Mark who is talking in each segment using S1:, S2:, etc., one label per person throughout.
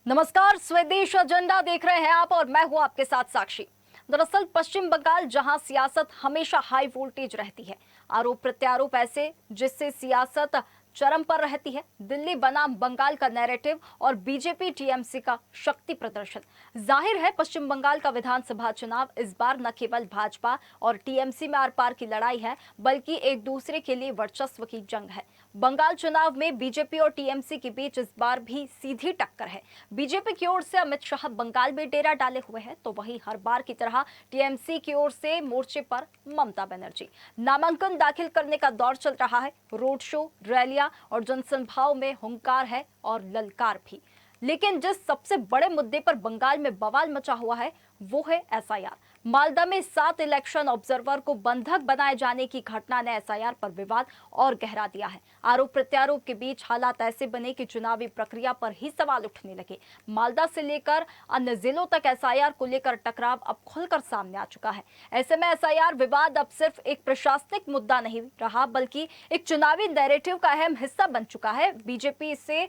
S1: नमस्कार, स्वदेश एजेंडा देख रहे हैं आप और मैं हूं आपके साथ साक्षी। दरअसल पश्चिम बंगाल जहां सियासत हमेशा हाई वोल्टेज रहती है, आरोप प्रत्यारोप ऐसे जिससे सियासत चरम पर रहती है। दिल्ली बनाम बंगाल का नैरेटिव और बीजेपी टीएमसी का शक्ति प्रदर्शन। जाहिर है पश्चिम बंगाल का विधानसभा चुनाव इस बार न केवल भाजपा और टीएमसी में आर पार की लड़ाई है, बल्कि एक दूसरे के लिए वर्चस्व की जंग है। बंगाल चुनाव में बीजेपी और टीएमसी के बीच इस बार भी सीधी टक्कर है। बीजेपी की ओर से अमित शाह बंगाल में डेरा डाले हुए हैं, तो वहीं हर बार की तरह टीएमसी की ओर से मोर्चे पर ममता बनर्जी। नामांकन दाखिल करने का दौर चल रहा है। रोड शो, रैलियां और जनसभाओं में हुंकार है और ललकार भी। लेकिन जिस सबसे बड़े मुद्दे पर बंगाल में बवाल मचा हुआ है वो है एसआईआर। मालदा में 7 इलेक्शन ऑब्जर्वर को बंधक बनाए जाने की घटना ने एसआईआर पर विवाद और गहरा दिया है। आरोप प्रत्यारोप के बीच हालात ऐसे बने कि चुनावी प्रक्रिया पर ही सवाल उठने लगे। मालदा से लेकर अन्य जिलों तक एसआईआर को लेकर टकराव अब खुलकर सामने आ चुका है। ऐसे में एसआईआर विवाद अब सिर्फ एक प्रशासनिक मुद्दा नहीं रहा, बल्कि एक चुनावी नैरेटिव का अहम हिस्सा बन चुका है। बीजेपी से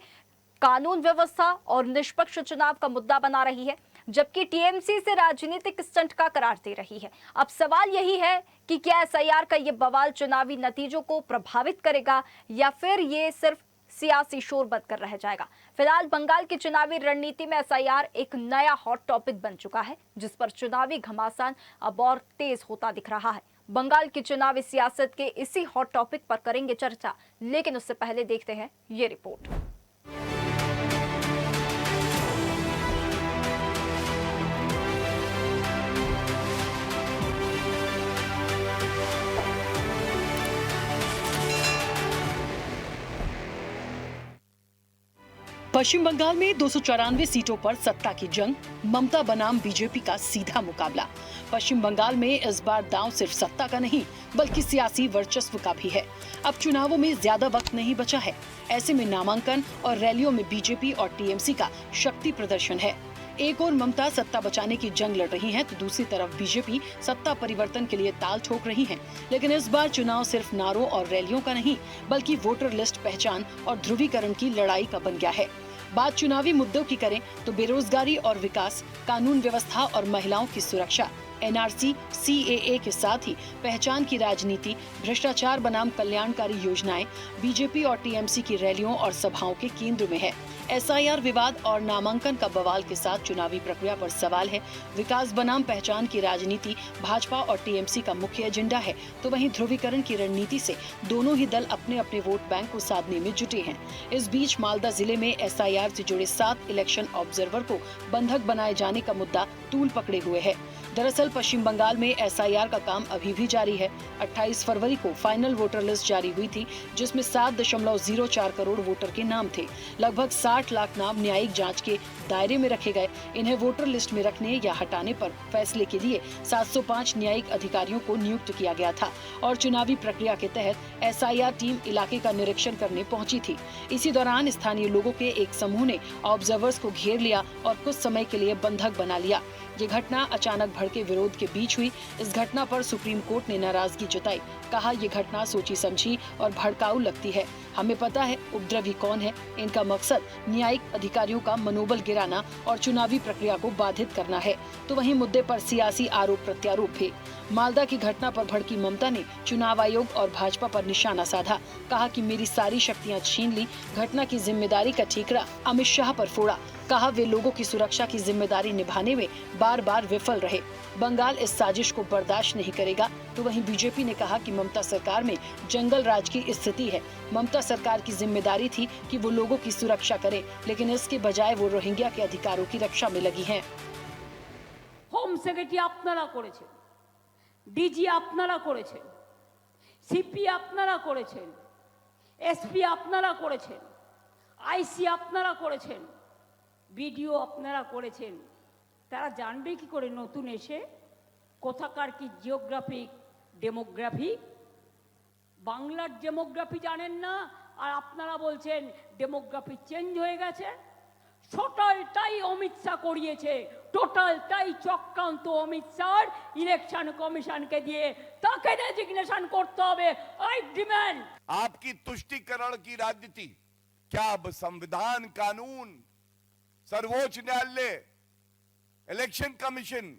S1: कानून व्यवस्था और निष्पक्ष चुनाव का मुद्दा बना रही है, जबकि टीएमसी से राजनीतिक स्टंट का करार दे रही है। अब सवाल यही है कि क्या एसआईआर का ये बवाल चुनावी नतीजों को प्रभावित करेगा या फिर ये सिर्फ सियासी शोर बनकर रह जाएगा। फिलहाल बंगाल की चुनावी रणनीति में एसआईआर एक नया हॉट टॉपिक बन चुका है, जिस पर चुनावी घमासान अब और तेज होता दिख रहा है। बंगाल की चुनावी सियासत के इसी हॉट टॉपिक पर करेंगे चर्चा, लेकिन उससे पहले देखते हैं ये रिपोर्ट।
S2: पश्चिम बंगाल में 294 सीटों पर सत्ता की जंग, ममता बनाम बीजेपी का सीधा मुकाबला। पश्चिम बंगाल में इस बार दांव सिर्फ सत्ता का नहीं, बल्कि सियासी वर्चस्व का भी है। अब चुनावों में ज्यादा वक्त नहीं बचा है। ऐसे में नामांकन और रैलियों में बीजेपी और टीएमसी का शक्ति प्रदर्शन है। एक और ममता सत्ता बचाने की जंग लड़ रही हैं, तो दूसरी तरफ बीजेपी सत्ता परिवर्तन के लिए ताल ठोक रही है। लेकिन इस बार चुनाव सिर्फ नारों और रैलियों का नहीं, बल्कि वोटर लिस्ट पहचान और ध्रुवीकरण की लड़ाई का बन गया है। बात चुनावी मुद्दों की करें तो बेरोजगारी और विकास, कानून व्यवस्था और महिलाओं की सुरक्षा, एनआरसी, सीएए के साथ ही पहचान की राजनीति, भ्रष्टाचार बनाम कल्याणकारी योजनाएं बीजेपी और टीएमसी की रैलियों और सभाओं के केंद्र में है। एसआईआर विवाद और नामांकन का बवाल के साथ चुनावी प्रक्रिया पर सवाल है। विकास बनाम पहचान की राजनीति भाजपा और टीएमसी का मुख्य एजेंडा है, तो वहीं ध्रुवीकरण की रणनीति से दोनों ही दल अपने अपने वोट बैंक को साधने में जुटे हैं। इस बीच मालदा जिले में एसआईआर से जुड़े 7 इलेक्शन ऑब्जर्वर को बंधक बनाए जाने का मुद्दा तूल पकड़े हुए है। दरअसल पश्चिम बंगाल में एसआईआर का काम अभी भी जारी है। 28 फरवरी को फाइनल वोटर लिस्ट जारी हुई थी, जिसमें 7.04 करोड़ वोटर के नाम थे। लगभग 60 लाख नाम न्यायिक जांच के दायरे में रखे गए। इन्हें वोटर लिस्ट में रखने या हटाने पर फैसले के लिए 705 न्यायिक अधिकारियों को नियुक्त किया गया था और चुनावी प्रक्रिया के तहत एसआईआर टीम इलाके का निरीक्षण करने पहुंची थी। इसी दौरान स्थानीय लोगों के एक समूह ने ऑब्जर्वर्स को घेर लिया और कुछ समय के लिए बंधक बना लिया। ये घटना अचानक भड़के विरोध के बीच हुई। इस घटना पर सुप्रीम कोर्ट ने नाराजगी जताई। कहा ये घटना सोची समझी और भड़काऊ लगती है। हमें पता है उपद्रवी कौन है। इनका मकसद न्यायिक अधिकारियों का मनोबल गिराना और चुनावी प्रक्रिया को बाधित करना है। तो वहीं मुद्दे पर सियासी आरोप प्रत्यारोप भी। मालदा की घटना पर भड़की ममता ने चुनाव आयोग और भाजपा पर निशाना साधा। कहा कि मेरी सारी शक्तियां छीन ली। घटना की जिम्मेदारी का ठीकरा अमित शाह पर फोड़ा। कहा वे लोगों की सुरक्षा की जिम्मेदारी निभाने में बार बार विफल रहे। बंगाल इस साजिश को बर्दाश्त नहीं करेगा। तो वहीं बीजेपी ने कहा कि ममता सरकार में जंगल राज की स्थिति है। ममता सरकार की जिम्मेदारी थी कि वो लोगों की सुरक्षा करे, लेकिन इसके बजाय वो रोहिंग्या के अधिकारों की रक्षा में लगी हैं।
S3: होम सेक्रेटरी आपनारा करेছেন, ডিজি আপনারা করেছেন, সিপি আপনারা করেছেন, এসপি আপনারা করেছেন, আইসি আপনারা করেছেন, বিডিও আপনারা করেছেন। তারা জানবে কি করে নতুন এসে কোথাকার কি জিওগ্রাফিক ডেমোগ্রাফি? বাংলার ডেমোগ্রাফি জানেন না আর আপনারা বলছেন ডেমোগ্রাফি চেঞ্জ হয়ে গেছে। টোটালটাই অমিত শাহ করিয়েছে। টোটালটাই চক্রান্ত অমিত শাহ ইলেকশন কমিশনকে দিয়ে তাকে রেজিগনেশন করতে হবে। आई डिमांड।
S4: आपकी तुष्टीकरण की राजनीति क्या अब संविधान कानून सर्वोच्च न्यायालय, इलेक्शन कमीशन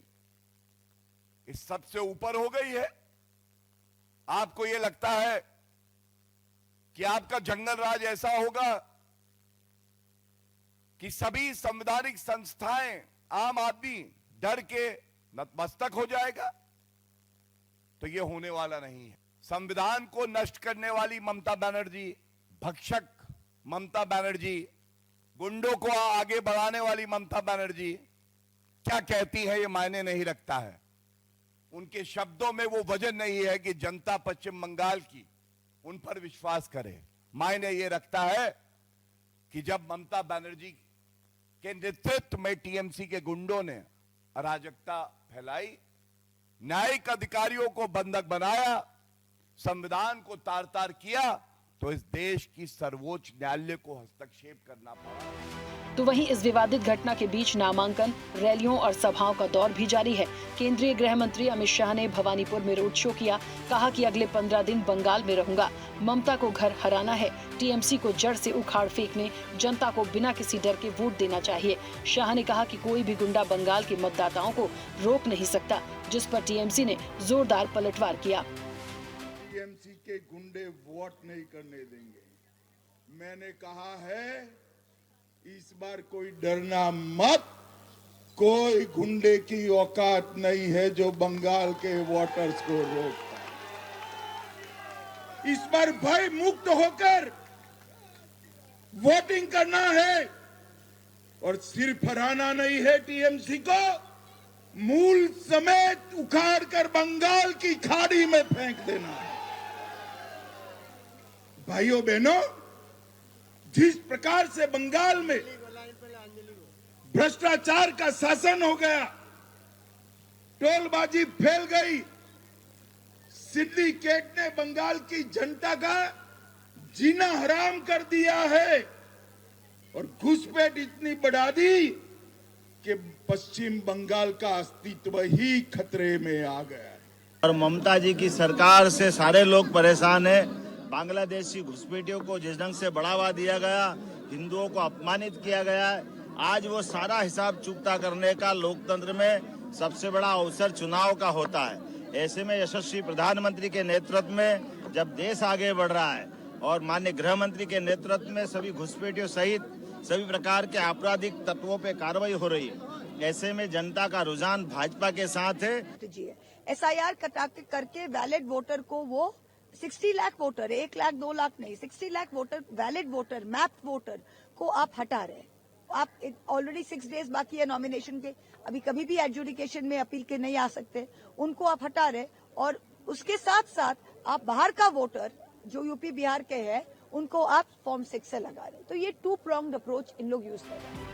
S4: इस सबसे ऊपर हो गई है। आपको यह लगता है कि आपका जंगल राज ऐसा होगा कि सभी संवैधानिक संस्थाएं, आम आदमी डर के नतमस्तक हो जाएगा? तो यह होने वाला नहीं है। संविधान को नष्ट करने वाली ममता बनर्जी, भक्षक ममता बनर्जी, गुंडों को आगे बढ़ाने वाली ममता बनर्जी क्या कहती है ये मायने नहीं रखता है। उनके शब्दों में वो वजन नहीं है कि जनता पश्चिम बंगाल की उन पर विश्वास करे। मायने ये रखता है कि जब ममता बनर्जी के नेतृत्व में टीएमसी के गुंडों ने अराजकता फैलाई, न्यायिक अधिकारियों को बंधक बनाया, संविधान को तार तार किया, तो इस देश की सर्वोच्च न्यायालय को हस्तक्षेप करना पड़ा।
S2: तो वहीं इस विवादित घटना के बीच नामांकन, रैलियों और सभाओं का दौर भी जारी है। केंद्रीय गृह मंत्री अमित शाह ने भवानीपुर में रोड शो किया, कहा कि अगले 15 दिन बंगाल में रहूंगा, ममता को घर हराना है, टीएमसी को जड़ से उखाड़ फेंकने, जनता को बिना किसी डर के वोट देना चाहिए। शाह ने कहा कि कोई भी गुंडा बंगाल के मतदाताओं को रोक नहीं सकता, जिस पर टीएमसी ने जोरदार पलटवार किया।
S5: टीएमसी के गुंडे वोट नहीं करने देंगे। मैंने कहा है इस बार कोई डरना मत, कोई गुंडे की औकात नहीं है जो बंगाल के वोटर्स को रोकता। इस बार भय मुक्त होकर वोटिंग करना है और सिर्फ हराना नहीं है, टीएमसी को मूल समेत उखाड़ कर बंगाल की खाड़ी में फेंक देना है। भाइयों बहनों, जिस प्रकार से बंगाल में भ्रष्टाचार का शासन हो गया, टोलबाजी फैल गई, सिंडिकेट ने बंगाल की जनता का जीना हराम कर दिया है और घुसपैठ इतनी बढ़ा दी कि पश्चिम बंगाल का अस्तित्व ही खतरे में आ गया है।
S6: और ममता जी की सरकार से सारे लोग परेशान हैं। बांग्लादेशी घुसपैठियों को जिस ढंग से बढ़ावा दिया गया, हिंदुओं को अपमानित किया गया, आज वो सारा हिसाब चुकता करने का लोकतंत्र में सबसे बड़ा अवसर चुनाव का होता है। ऐसे में यशस्वी प्रधानमंत्री के नेतृत्व में जब देश आगे बढ़ रहा है और माननीय गृह मंत्री के नेतृत्व में सभी घुसपैठियों सहित सभी प्रकार के आपराधिक तत्वों पे कार्रवाई हो रही है, ऐसे में जनता का रुझान भाजपा के साथ है।
S7: एसआईआर करके वैलिड वोटर को वो 60 लाख वोटर, 1 लाख 2 लाख नहीं, 60 lakh voter, valid voter, mapped voter को आप हटा रहे हैं। आप ऑलरेडी 6 डेज बाकी है नॉमिनेशन के, अभी कभी भी एडजुडिकेशन में अपील के नहीं आ सकते, उनको आप हटा रहे और उसके साथ साथ आप बाहर का वोटर जो यूपी बिहार के हैं उनको आप फॉर्म 6 से लगा रहे। तो ये 2 pronged अप्रोच इन लोग यूज कर रहे हैं।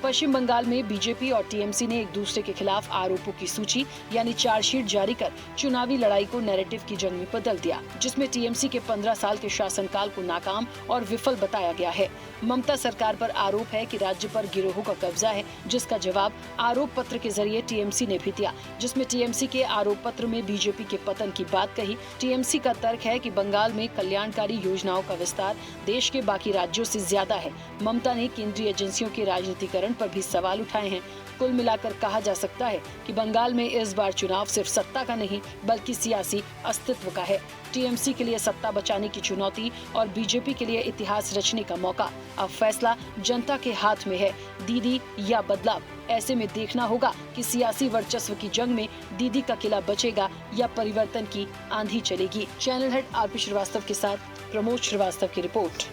S2: पश्चिम बंगाल में बीजेपी और टीएमसी ने एक दूसरे के खिलाफ आरोपों की सूची यानी चार्जशीट जारी कर चुनावी लड़ाई को नैरेटिव की जंग में बदल दिया, जिसमें टीएमसी के 15 साल के शासनकाल को नाकाम और विफल बताया गया है। ममता सरकार पर आरोप है कि राज्य पर गिरोहों का कब्जा है, जिसका जवाब आरोप पत्र के जरिए टीएमसी ने भी दिया, जिसमें टीएमसी के आरोप पत्र में बीजेपी के पतन की बात कही। टीएमसी का तर्क है कि बंगाल में कल्याणकारी योजनाओं का विस्तार देश के बाकी राज्यों से ज्यादा है। ममता ने केंद्रीय एजेंसियों के राजनीतिकरण पर भी सवाल उठाए हैं। कुल मिलाकर कहा जा सकता है कि बंगाल में इस बार चुनाव सिर्फ सत्ता का नहीं बल्कि सियासी अस्तित्व का है। टीएमसी के लिए सत्ता बचाने की चुनौती और बीजेपी के लिए इतिहास रचने का मौका। अब फैसला जनता के हाथ में है, दीदी या बदलाव। ऐसे में देखना होगा कि सियासी वर्चस्व की जंग में दीदी का किला बचेगा या परिवर्तन की आंधी चलेगी। चैनल हेड आरपी श्रीवास्तव के साथ प्रमोद श्रीवास्तव की रिपोर्ट।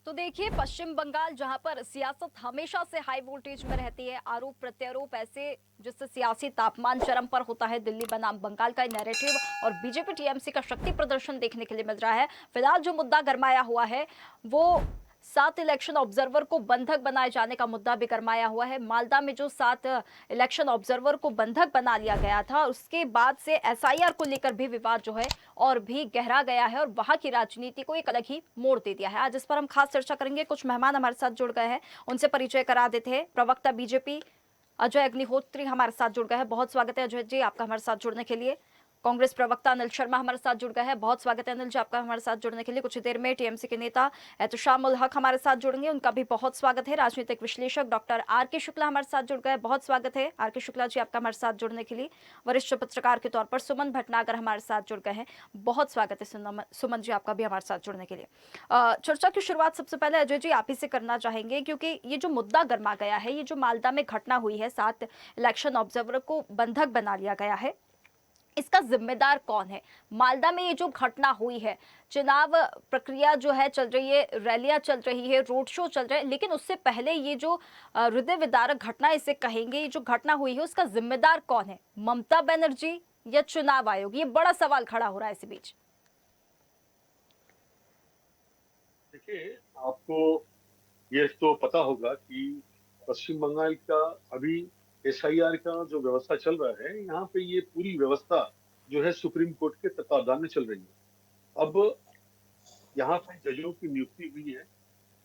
S1: तो देखिए, पश्चिम बंगाल जहां पर सियासत हमेशा से हाई वोल्टेज में रहती है, आरोप प्रत्यारोप ऐसे जिससे सियासी तापमान चरम पर होता है, दिल्ली बनाम बंगाल का नैरेटिव और बीजेपी टीएमसी का शक्ति प्रदर्शन देखने के लिए मिल रहा है। फिलहाल जो मुद्दा गरमाया हुआ है वो 7 इलेक्शन ऑब्जर्वर को बंधक बनाए जाने का मुद्दा भी गरमाया हुआ है। मालदा में जो 7 इलेक्शन ऑब्जर्वर को बंधक बना लिया गया था, उसके बाद से एसआईआर को लेकर भी विवाद जो है और भी गहरा गया है और वहां की राजनीति को एक अलग ही मोड़ दे दिया है। आज इस पर हम खास चर्चा करेंगे। कुछ मेहमान हमारे साथ जुड़ गए हैं, उनसे परिचय करा देते हैं। प्रवक्ता बीजेपी अजय अग्निहोत्री हमारे साथ जुड़ गए हैं। बहुत स्वागत है अजय जी आपका हमारे साथ जुड़ने के लिए। कांग्रेस प्रवक्ता अनिल शर्मा हमारे साथ जुड़ गए हैं। बहुत स्वागत है अनिल जी आपका हमारे साथ जुड़ने के लिए। कुछ देर में टीएमसी के नेता एहतशाम उल हक हमारे साथ जुड़ेंगे, उनका भी बहुत स्वागत है। राजनीतिक विश्लेषक डॉक्टर आर के शुक्ला हमारे साथ जुड़ गए, बहुत स्वागत है आर के शुक्ला जी आपका हमारे साथ जुड़ने के लिए। वरिष्ठ पत्रकार के तौर पर सुमन भटनागर हमारे साथ जुड़ गए हैं, बहुत स्वागत है सुमन जी आपका भी हमारे साथ जुड़ने के लिए। चर्चा की शुरुआत सबसे पहले अजय जी आप ही से करना चाहेंगे, क्योंकि ये जो मुद्दा गरमा गया है, ये जो मालदा में घटना हुई है, 7 इलेक्शन ऑब्जर्वर को बंधक बना लिया गया है, इसका जिम्मेदार कौन है? मालदा में ये जो घटना हुई है, चुनाव प्रक्रिया जो है चल रही है, रैलियां चल रही है, रोड शो चल रहे हैं, लेकिन उससे पहले ये जो हृदय विदारक घटना इसे कहेंगे, ये जो घटना हुई है उसका जिम्मेदार कौन है? ममता बनर्जी या चुनाव आयोग? ये बड़ा सवाल खड़ा हो रहा है इसी बीच।
S8: देखिए, आपको ये तो पता होगा कि पश्चिम बंगाल का अभी एसआईआर का जो व्यवस्था चल रहा है, यहाँ पे ये पूरी व्यवस्था जो है सुप्रीम कोर्ट के तत्वावधान में चल रही है। अब यहाँ पे जजों की नियुक्ति हुई है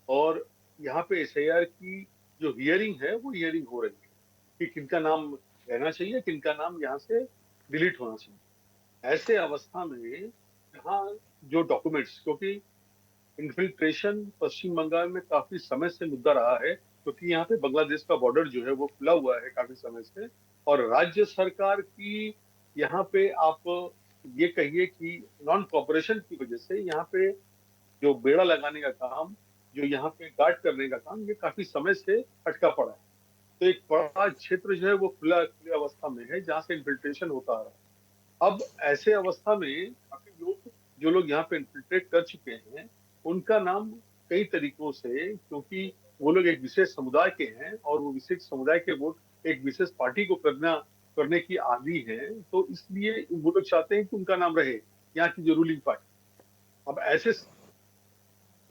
S8: और यहाँ पे एसआईआर की जो हियरिंग है वो हियरिंग हो रही है कि किनका नाम रहना चाहिए, किनका नाम यहाँ से डिलीट होना चाहिए। ऐसे अवस्था में यहाँ जो डॉक्यूमेंट्स, क्योंकि इन्फिल्ट्रेशन पश्चिम बंगाल में काफी समय से मुद्दा रहा है, क्योंकि यहाँ पे बांग्लादेश का बॉर्डर जो है वो खुला हुआ है काफी समय से, और राज्य सरकार की यहाँ पे आप ये कहिए कि नॉन कॉपरेशन की वजह से यहाँ पे जो बेड़ा लगाने का काम, जो यहाँ पे गार्ड करने का काम, ये काफी समय से अटका पड़ा है। तो एक बड़ा क्षेत्र जो है वो खुली अवस्था में है जहाँ से इन्फिल्ट्रेशन होता आ रहा है। अब ऐसे अवस्था में काफी लोग, जो लोग यहाँ पे इन्फिल्ट्रेट कर चुके हैं, उनका नाम कई तरीकों से, क्योंकि वो लोग एक विशेष समुदाय के हैं और वो विशेष समुदाय के वोट एक विशेष पार्टी को करने की आदी है, तो इसलिए वो लोग चाहते हैं कि उनका नाम रहे यहाँ की जो रूलिंग पार्टी। अब ऐसे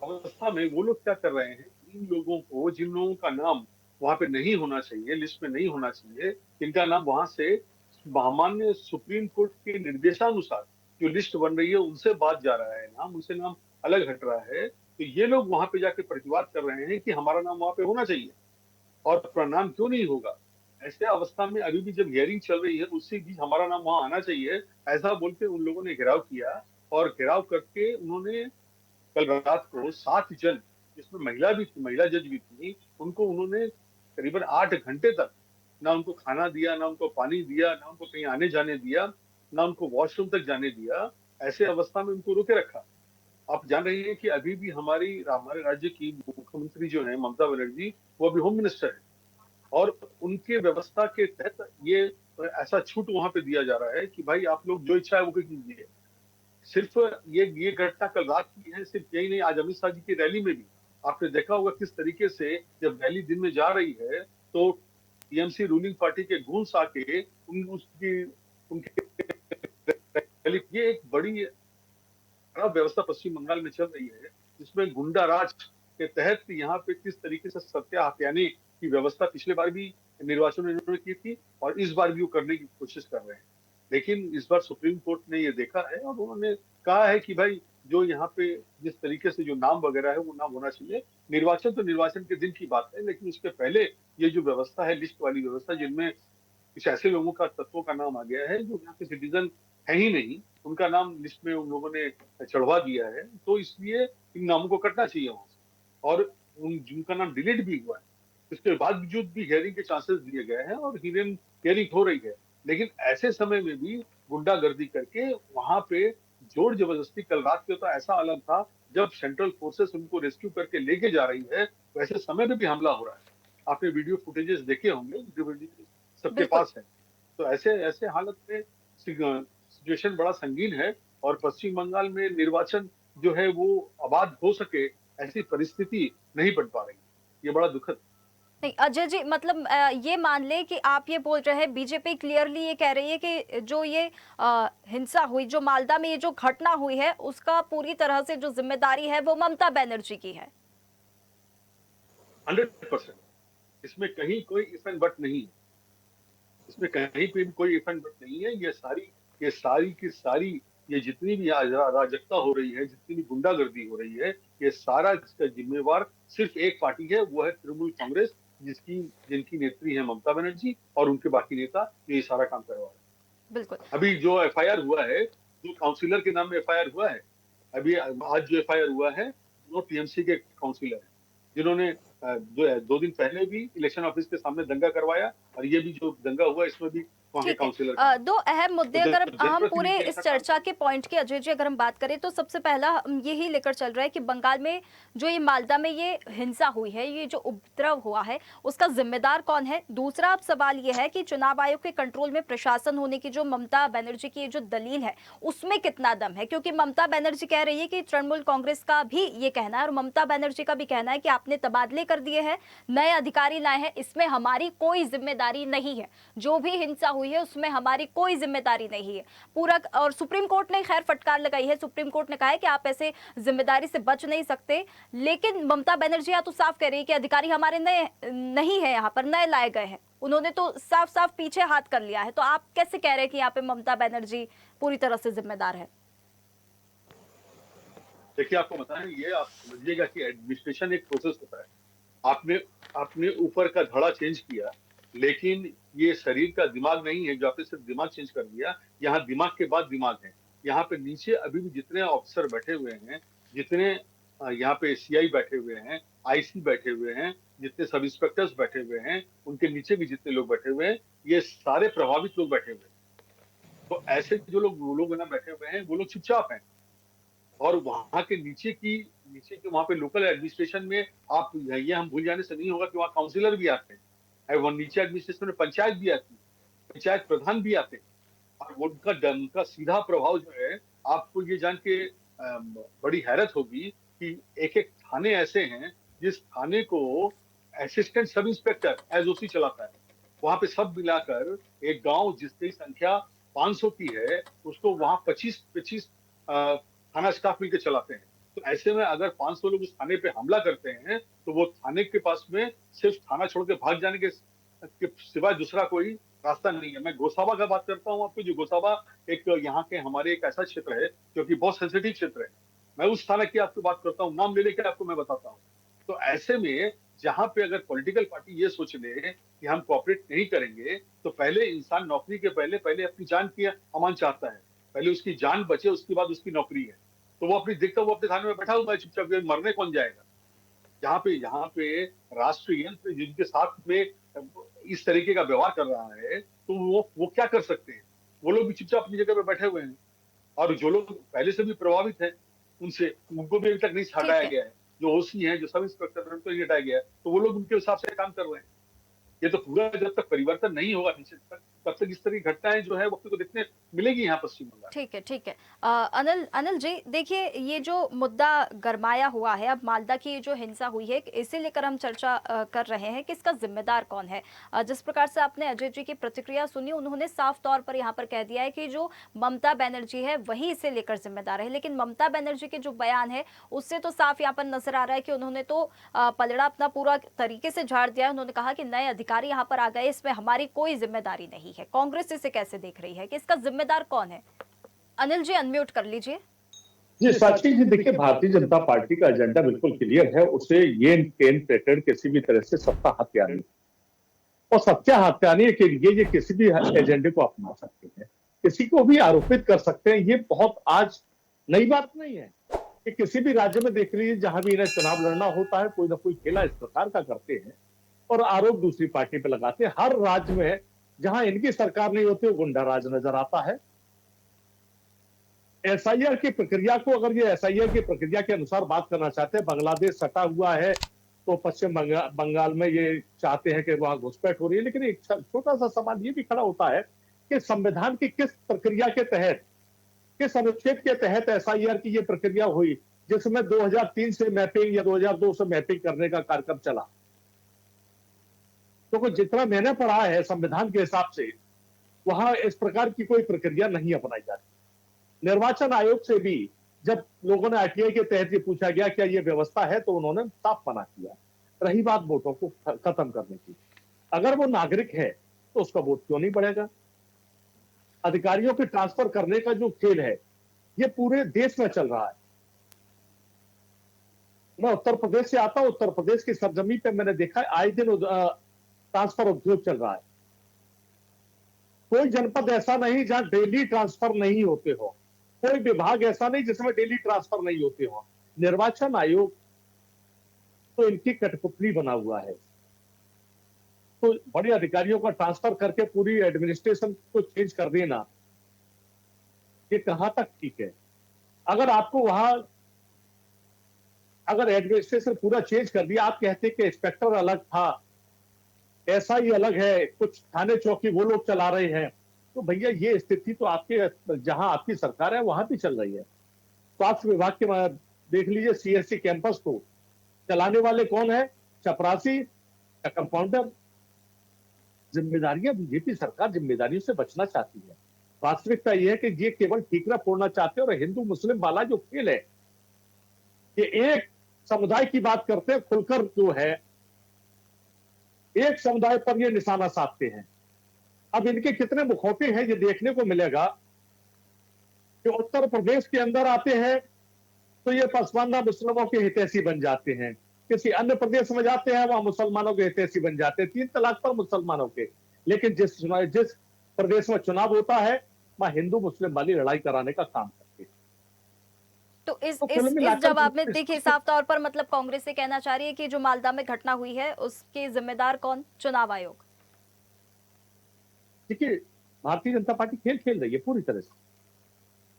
S8: अवस्था में वो लोग क्या कर रहे हैं, इन लोगों को, जिन लोगों का नाम वहां पे नहीं होना चाहिए, लिस्ट में नहीं होना चाहिए, जिनका नाम वहां से महामान्य सुप्रीम कोर्ट के निर्देशानुसार जो लिस्ट बन रही है उनसे बात जा रहा है नाम, उनसे नाम अलग हट रहा है, तो ये लोग वहां पे जाके प्रतिवाद कर रहे हैं कि हमारा नाम वहां पे होना चाहिए और अपना नाम क्यों नहीं होगा। ऐसे अवस्था में अभी भी जब हियरिंग चल रही है उसी बीच हमारा नाम वहां आना चाहिए, ऐसा बोल के उन लोगों ने घेराव किया, और घेराव करके उन्होंने कल रात को 7 जन, जिसमें महिला भी थी, महिला जज भी थी, उनको उन्होंने करीबन 8 घंटे तक ना उनको खाना दिया, ना उनको पानी दिया, ना उनको कहीं आने जाने दिया, ना उनको वॉशरूम तक जाने दिया। ऐसे अवस्था में उनको रोके रखा। आप जान रही हैं कि अभी भी हमारे राज्य की मुख्यमंत्री जो है ममता बनर्जी, वो अभी होम मिनिस्टर है, और उनके व्यवस्था के तहत ये ऐसा छूट वहां पे दिया जा रहा है कि भाई आप लोग जो इच्छा है वो कीजिए। सिर्फ ये घटना कल रात की है, सिर्फ यही नहीं, आज अमित शाह जी की रैली में भी आपने देखा होगा किस तरीके से जब रैली दिन में जा रही है तो टीएमसी रूलिंग पार्टी के गूंस आके ये एक बड़ी खराब व्यवस्था पश्चिम बंगाल में चल रही है, जिसमें गुंडा राज के तहत यहाँ पे किस तरीके से सत्या हत्याने की व्यवस्था पिछले बार भी निर्वाचन में इन्होंने की थी और इस बार भी वो करने की कोशिश कर रहे हैं। लेकिन इस बार सुप्रीम कोर्ट ने ये देखा है और उन्होंने कहा है कि भाई जो यहाँ पे जिस तरीके से जो नाम वगैरह है वो नाम होना चाहिए। निर्वाचन तो निर्वाचन के दिन की बात है, लेकिन उसके पहले ये जो व्यवस्था है, लिस्ट वाली व्यवस्था, जिनमें कुछ ऐसे लोगों का, तत्वों का नाम आ गया है जो यहाँ के सिटीजन है ही नहीं, उनका नाम लिस्ट में उन लोगों ने चढ़वा दिया है, तो इसलिए इन नामों को कटना चाहिए वहां से, और उन जिनका नाम डिलीट भी हुआ है उसके बावजूद भी हियरिंग के चांसेस दिए गए हैं और हियरिंग हो रही है। लेकिन ऐसे समय में भी गुंडागर्दी करके वहां पे जोर जबरदस्ती, कल रात को तो ऐसा आलम था जब सेंट्रल फोर्सेस उनको रेस्क्यू करके लेके जा रही है, वैसे समय में भी हमला हो रहा है। आपने वीडियो फुटेजेस देखे होंगे, सबके पास है। तो ऐसे हालत में सिचुएशन बड़ा संगीन है और पश्चिम बंगाल में निर्वाचन जो है वो आबाद हो सके ऐसी परिस्थिति नहीं बन पा रही। ये बड़ा दुखद।
S1: नहीं अजय जी, मतलब ये मान ले कि आप ये बोल रहे हैं, बीजेपी क्लियरली ये कह रही है कि जो ये हिंसा हुई, जो मालदा में ये जो घटना हुई है, उसका पूरी तरह से जो जिम्मेदारी है वो ममता बनर्जी की है।
S8: 100%। इसमें कहीं कोई इफ एंड बट नहीं है, इसमें कहीं पे भी कोई इफ एंड बट नहीं है। ये सारी की सारी, ये जितनी भी अराजकता हो रही है, जितनी भी गुंडागर्दी हो रही है, ये सारा इसका जिम्मेवार सिर्फ एक पार्टी है, वो है तृणमूल कांग्रेस, जिनकी नेत्री है ममता बनर्जी और उनके बाकी नेता ये सारा काम करवा रहे हैं।
S1: बिल्कुल।
S8: अभी जो एफआईआर हुआ है, जो काउंसिलर के नाम में एफआईआर हुआ है, अभी आज जो एफआईआर हुआ है, वो टीएमसी के काउंसिलर है, जिन्होंने 2 दिन पहले भी इलेक्शन ऑफिस के सामने दंगा करवाया, और ये भी जो दंगा हुआ इसमें भी वहाँ के
S1: ठीक है।
S8: काउंसिलर
S1: दो अहम मुद्दे
S8: तो
S1: अगर हम
S8: जनप्रतिनिधि
S1: पूरे
S8: के
S1: इस
S8: ऐसा
S1: चर्चा के पॉइंट की अजय जी अगर हम बात करें तो सबसे पहला यही लेकर चल रहा है कि बंगाल में जो ये मालदा में ये हिंसा हुई है, ये जो उपद्रव हुआ है, उसका जिम्मेदार कौन है। दूसरा अब सवाल ये है कि चुनाव आयोग के कंट्रोल में प्रशासन होने की जो ममता बनर्जी की जो दलील है उसमें कितना दम है, क्योंकि ममता बनर्जी कह रही है कि तृणमूल कांग्रेस का भी ये कहना है और ममता बनर्जी का भी कहना है कि आपने तबादले कर दिए हैं, नए अधिकारी लाए हैं, इसमें हमारी कोई जिम्मेदारी नहीं है, जो भी हिंसा हुई है उसमें हमारी कोई जिम्मेदारी नहीं है पूरा। और सुप्रीम कोर्ट ने खैर फटकार लगाई है, सुप्रीम कोर्ट ने कहा है कि आप ऐसे जिम्मेदारी से बच नहीं सकते, लेकिन ममता बनर्जी यहाँ तो साफ कह रही है कि अधिकारी हमारे नए नहीं है, यहाँ पर नए लाए गए हैं, उन्होंने तो साफ साफ पीछे हाथ कर लिया है। तो आप कैसे कह रहे हैं कि यहाँ पे ममता बनर्जी पूरी तरह से जिम्मेदार है?
S8: देखिए, आपको बताएं, ये आप समझिएगा कि एडमिनिस्ट्रेशन एक प्रोसेस होता है। आपने ऊपर का धड़ा चेंज किया, लेकिन ये शरीर का दिमाग नहीं है जो आपने सिर्फ दिमाग चेंज कर दिया। यहाँ दिमाग के बाद दिमाग है। यहाँ पे नीचे अभी भी जितने ऑफिसर बैठे हुए हैं, जितने यहाँ पे सीआई बैठे हुए हैं, आईसी बैठे हुए हैं, जितने सब इंस्पेक्टर्स बैठे हुए हैं, उनके नीचे भी जितने लोग बैठे हुए हैं, ये सारे प्रभावित लोग बैठे हुए हैं। तो ऐसे जो लोग यहाँ बैठे हुए हैं, वो लोग चुपचाप हैं। और वहां के नीचे के वहां पे लोकल एडमिनिस्ट्रेशन में आप ये हम भूल जाने से नहीं होगा कि वहाँ काउंसिलर भी आते हैं, वहाँ नीचे एडमिनिस्ट्रेशन में पंचायत भी आती है, पंचायत प्रधान भी आते हैं, और उनका सीधा प्रभाव जो है, आपको ये जान के बड़ी हैरत होगी कि एक एक थाने ऐसे हैं जिस थाने को असिस्टेंट सब इंस्पेक्टर एसओसी चलाता है। वहां पे सब मिलाकर एक गांव जिसकी संख्या 500 की है, उसको वहां 25 थाना स्टाफ मिलकर चलाते हैं। तो ऐसे में अगर 500 लोग उस थाने पे हमला करते हैं, तो वो थाने के पास में सिर्फ थाना छोड़ के भाग जाने के सिवाय दूसरा कोई रास्ता नहीं है। मैं गोसाबा का बात करता हूँ आपको, जो गोसाबा एक यहाँ के हमारे एक ऐसा क्षेत्र है जो कि बहुत सेंसिटिव क्षेत्र है। मैं उस थाना की आपको बात करता हूँ, नाम ले लेकर आपको मैं बताता हूँ। तो ऐसे में जहां पे अगर पॉलिटिकल पार्टी ये सोच ले कि हम कोऑपरेट नहीं करेंगे, तो पहले इंसान नौकरी के पहले अपनी जान की अमान चाहता है, पहले उसकी जान बचे, उसके बाद उसकी नौकरी है। तो वो अपने थाने में बैठा हुआ है चुपचाप, मरने कौन जाएगा। यहाँ पे राष्ट्रीय यंत्र जिनके साथ में इस तरीके का व्यवहार कर रहा है, तो वो क्या कर सकते हैं। वो लोग भी चुपचाप अपनी जगह पे बैठे हुए हैं, और जो लोग पहले से भी प्रभावित हैं उनसे, उनको भी अभी तक नहीं हटाया गया है। जो ओसी हैं, जो सब इंस्पेक्टर हैं, उनको नहीं हटाया गया है, तो वो लोग उनके हिसाब से काम कर रहे हैं। ये तो पूरा जब तक परिवर्तन नहीं होगा नीचे तक, तब तक इस तरह की घटनाएं जो है वक्त को देखने मिलेगी यहाँ पश्चिम बंगाल।
S1: ठीक है, ठीक है। अनिल जी, देखिए ये जो मुद्दा गरमाया हुआ है, अब मालदा की जो हिंसा हुई है, इसे लेकर हम चर्चा कर रहे हैं कि इसका जिम्मेदार कौन है। जिस प्रकार से आपने अजय जी की प्रतिक्रिया सुनी, उन्होंने साफ तौर पर यहाँ पर कह दिया है कि जो ममता बनर्जी है वही इसे लेकर जिम्मेदार है। लेकिन ममता बनर्जी के जो बयान है उससे तो साफ यहाँ पर नजर आ रहा है कि उन्होंने तो पलड़ा अपना पूरा तरीके से झाड़ दिया है। उन्होंने कहा कि नए अधिकारी यहाँ पर आ गए, इसमें हमारी कोई जिम्मेदारी नहीं है। कांग्रेस इसे कैसे देख रही है कि इसका जिम्मेदार कौन है? अनिल जी, अनम्यूट कर लीजिए।
S9: जी साक्षी जी, देखिए भारतीय जनता पार्टी का एजेंडा बिल्कुल क्लियर है। उसे ये केन पेटेड किसी भी तरह से सत्ता हत्यानी, और सत्ता हत्यानी के लिए ये किसी भी एजेंडे को अपना सकते हैं, किसी को भी आरोपित कर सकते हैं। ये बहुत आज नई बात नहीं है कि किसी भी राज्य में देख लीजिए, जहां भी इन्हें चुनाव लड़ना होता है, कोई ना कोई खेला इस प्रकार का करते हैं और आरोप दूसरी पार्टी पे लगाते हैं। हर राज्य में जहां इनकी सरकार नहीं होती, वो गुंडा राज नजर आता है। एसआईआर की प्रक्रिया को, अगर ये एसआईआर की प्रक्रिया के अनुसार बात करना चाहते हैं, बांग्लादेश सटा हुआ है, तो पश्चिम बंगाल में ये चाहते हैं कि वहां घुसपैठ हो रही है। लेकिन एक छोटा सा सवाल ये भी खड़ा होता है कि संविधान की किस प्रक्रिया के तहत, किस अनुच्छेद के तहत एसआईआर की ये प्रक्रिया हुई, जिसमें 2003 से मैपिंग या 2002 से मैपिंग करने का कार्यक्रम चला। तो जितना मैंने पढ़ा है संविधान के हिसाब से, वहां इस प्रकार की कोई प्रक्रिया नहीं अपनाई जाती। निर्वाचन आयोग से भी जब लोगों ने आरटीआई के तहत ये पूछा गया क्या ये व्यवस्था है, तो उन्होंने साफ मना किया। रही बात वोटों को खत्म करने की, अगर वो नागरिक है तो उसका वोट क्यों नहीं बढ़ेगा? अधिकारियों के ट्रांसफर करने का जो खेल है ये पूरे देश में चल रहा है। मैं उत्तर प्रदेश से आता हूं, उत्तर प्रदेश की सरजमी पे मैंने देखा है आए दिन ट्रांसफर उद्योग चल रहा है। कोई जनपद ऐसा नहीं जहां डेली ट्रांसफर नहीं होते हो, कोई विभाग ऐसा नहीं जिसमें डेली ट्रांसफर नहीं होते हो। निर्वाचन आयोग तो इनकी कठपुतली बना हुआ है, तो बड़े अधिकारियों का ट्रांसफर करके पूरी एडमिनिस्ट्रेशन को चेंज कर देना, ये कहां तक ठीक है? अगर आपको वहां अगर एडमिनिस्ट्रेशन पूरा चेंज कर दिया, आप कहते कि इंस्पेक्टर अलग था, ऐसा ही अलग है, कुछ थाने चौकी वो लोग चला रहे हैं, तो भैया ये स्थिति तो आपके जहां आपकी सरकार है वहां भी चल रही है। स्वास्थ्य विभाग के देख लीजिए, सीएससी कैंपस को चलाने वाले कौन है? चपरासी या कंपाउंडर? जिम्मेदारियां बीजेपी सरकार जिम्मेदारियों से बचना चाहती है। वास्तविकता यह है कि ये केवल ठीकरा फोड़ना चाहते हैं, और हिंदू मुस्लिम वाला जो खेल है, ये एक समुदाय की बात करते हैं खुलकर, जो है एक समुदाय पर ये निशाना साधते हैं। अब इनके कितने मुखौटे हैं ये देखने को मिलेगा कि उत्तर प्रदेश के अंदर आते हैं तो ये पसमानदा मुस्लिमों के हितैषी बन जाते हैं, किसी अन्य प्रदेश में जाते हैं वहां मुसलमानों के हितैषी बन जाते हैं, 3 तलाक पर मुसलमानों के। लेकिन जिस प्रदेश में चुनाव होता है वहां हिंदू मुस्लिम वाली लड़ाई कराने का काम करते हैं।
S1: तो इस
S9: मिलाकर
S1: जवाब में देखिए साफ तौर पर मतलब कांग्रेस से कहना चाह रही है कि जो मालदा में घटना हुई है उसके जिम्मेदार कौन? चुनाव आयोग।
S9: देखिए, भारतीय जनता पार्टी खेल खेल रही है पूरी तरह से,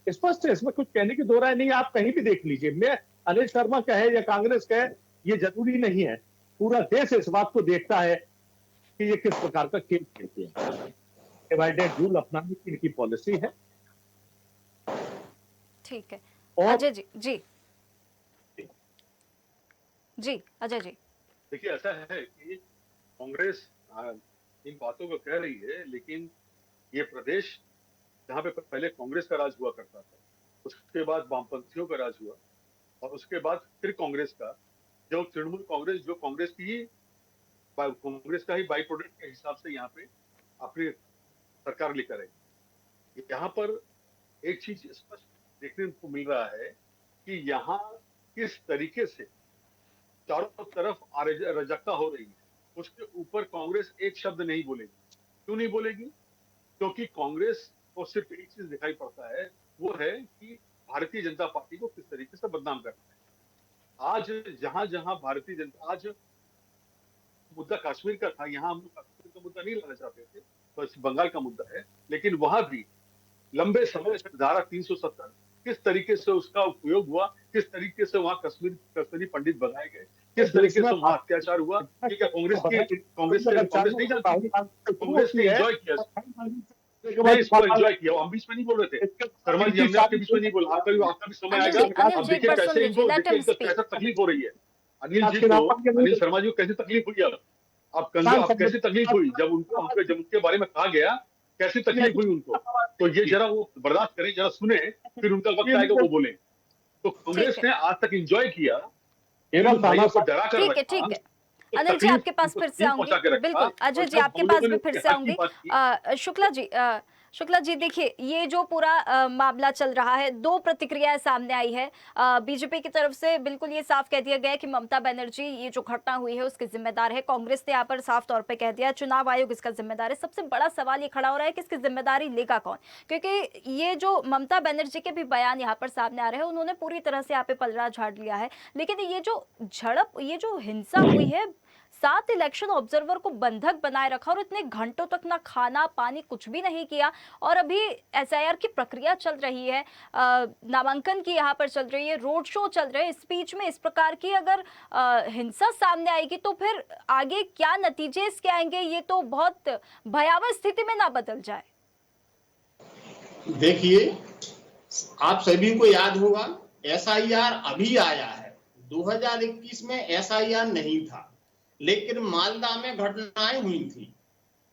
S9: स्पष्ट है, इसमें कुछ कहने की दो राय नहीं। आप कहीं भी देख लीजिए, मैं अनिल शर्मा कहे या कांग्रेस कहे, ये जरूरी नहीं है, पूरा देश इस बात को देखता है कि ये किस प्रकार का खेल खेलते हैं। डिवाइडेड रूल अपनाने की इनकी पॉलिसी है।
S1: ठीक है
S9: और
S1: अजय जी। जी जी अजय जी,
S8: देखिए ऐसा है कि कांग्रेस इन बातों को कह रही है, लेकिन ये प्रदेश जहां पे पहले कांग्रेस का राज हुआ करता था, उसके बाद वामपंथियों का राज हुआ, और उसके बाद फिर कांग्रेस का, जो तृणमूल कांग्रेस, जो कांग्रेस का ही बाई प्रोडक्ट के हिसाब से यहाँ पे अपनी सरकार लेकर आई। यहाँ पर एक चीज स्पष्ट देखने को मिल रहा है कि यहाँ किस तरीके से चारों तरफ अराजकता हो रही है, उसके ऊपर कांग्रेस एक शब्द नहीं बोलेगी। क्यों नहीं बोलेगी? क्योंकि कांग्रेस को सिर्फ एक चीज दिखाई पड़ता है, वो है कि भारतीय जनता पार्टी को किस तरीके से बदनाम करना है। आज जहां जहां भारतीय जनता, आज मुद्दा कश्मीर का था, यहाँ हम लोग कश्मीर का मुद्दा नहीं लाना चाहते थे, तो बंगाल का मुद्दा है, लेकिन वहां भी लंबे समय से धारा 370 किस तरीके से उसका उपयोग हुआ, किस तरीके से वहां कश्मीरी पंडित बनाए गए, किस तरीके से वहां अत्याचार हुआ, ठीक है, कांग्रेस नहीं जानती, कांग्रेस ने एंजॉय किया, इसको एंजॉय किया। हम बीच में नहीं बोल रहे थे, शर्मा जी, हमने आपके बीच में नहीं बोला, आपका भी समय आएगा। अब देखिए कैसे इनको कैसे तकलीफ हो रही है, अनिल शर्मा जी को कैसे तकलीफ हुई, अब कैसे तकलीफ हुई जब उनके बारे में कहा गया, कैसी तकलीफ हुई उनको, तो ये जरा वो बर्दाश्त करें, जरा सुने, फिर उनका वक्त आएगा वो बोले। तो कांग्रेस ने आज तक एंजॉय किया, भाइयों को डरा कर रखा।
S1: ठीक है अनिल जी, आपके पास फिर से आऊंगी, बिल्कुल अजय जी आपके पास भी फिर से आऊंगी। शुक्ला जी देखिए, ये जो पूरा मामला चल रहा है, 2 प्रतिक्रियाएं सामने आई है। बीजेपी की तरफ से बिल्कुल ये साफ कह दिया गया है कि ममता बनर्जी ये जो घटना हुई है उसके जिम्मेदार है। कांग्रेस ने यहाँ पर साफ तौर पे कह दिया चुनाव आयोग इसका जिम्मेदार है। सबसे बड़ा सवाल ये खड़ा हो रहा है कि इसकी जिम्मेदारी लेगा कौन, क्योंकि ये जो ममता बनर्जी के भी बयान यहाँ पर सामने आ रहे हैं, उन्होंने पूरी तरह से यहाँ पे पलड़ा झाड़ लिया है, लेकिन ये जो झड़प, ये जो हिंसा हुई है, 7 इलेक्शन ऑब्जर्वर को बंधक बनाए रखा और इतने घंटों तक ना खाना पानी कुछ भी नहीं किया, और अभी एसआईआर की प्रक्रिया चल रही है, नामांकन की यहाँ पर चल रही है, रोड शो चल रहे हैं, स्पीच में इस प्रकार की अगर हिंसा सामने आएगी तो फिर आगे क्या नतीजे इसके आएंगे, ये तो बहुत भयावह स्थिति में ना बदल जाए।
S10: देखिए, आप सभी को याद होगा एसआईआर अभी आया है, 2021 में एसआईआर नहीं था, लेकिन मालदा में घटनाएं हुई थी।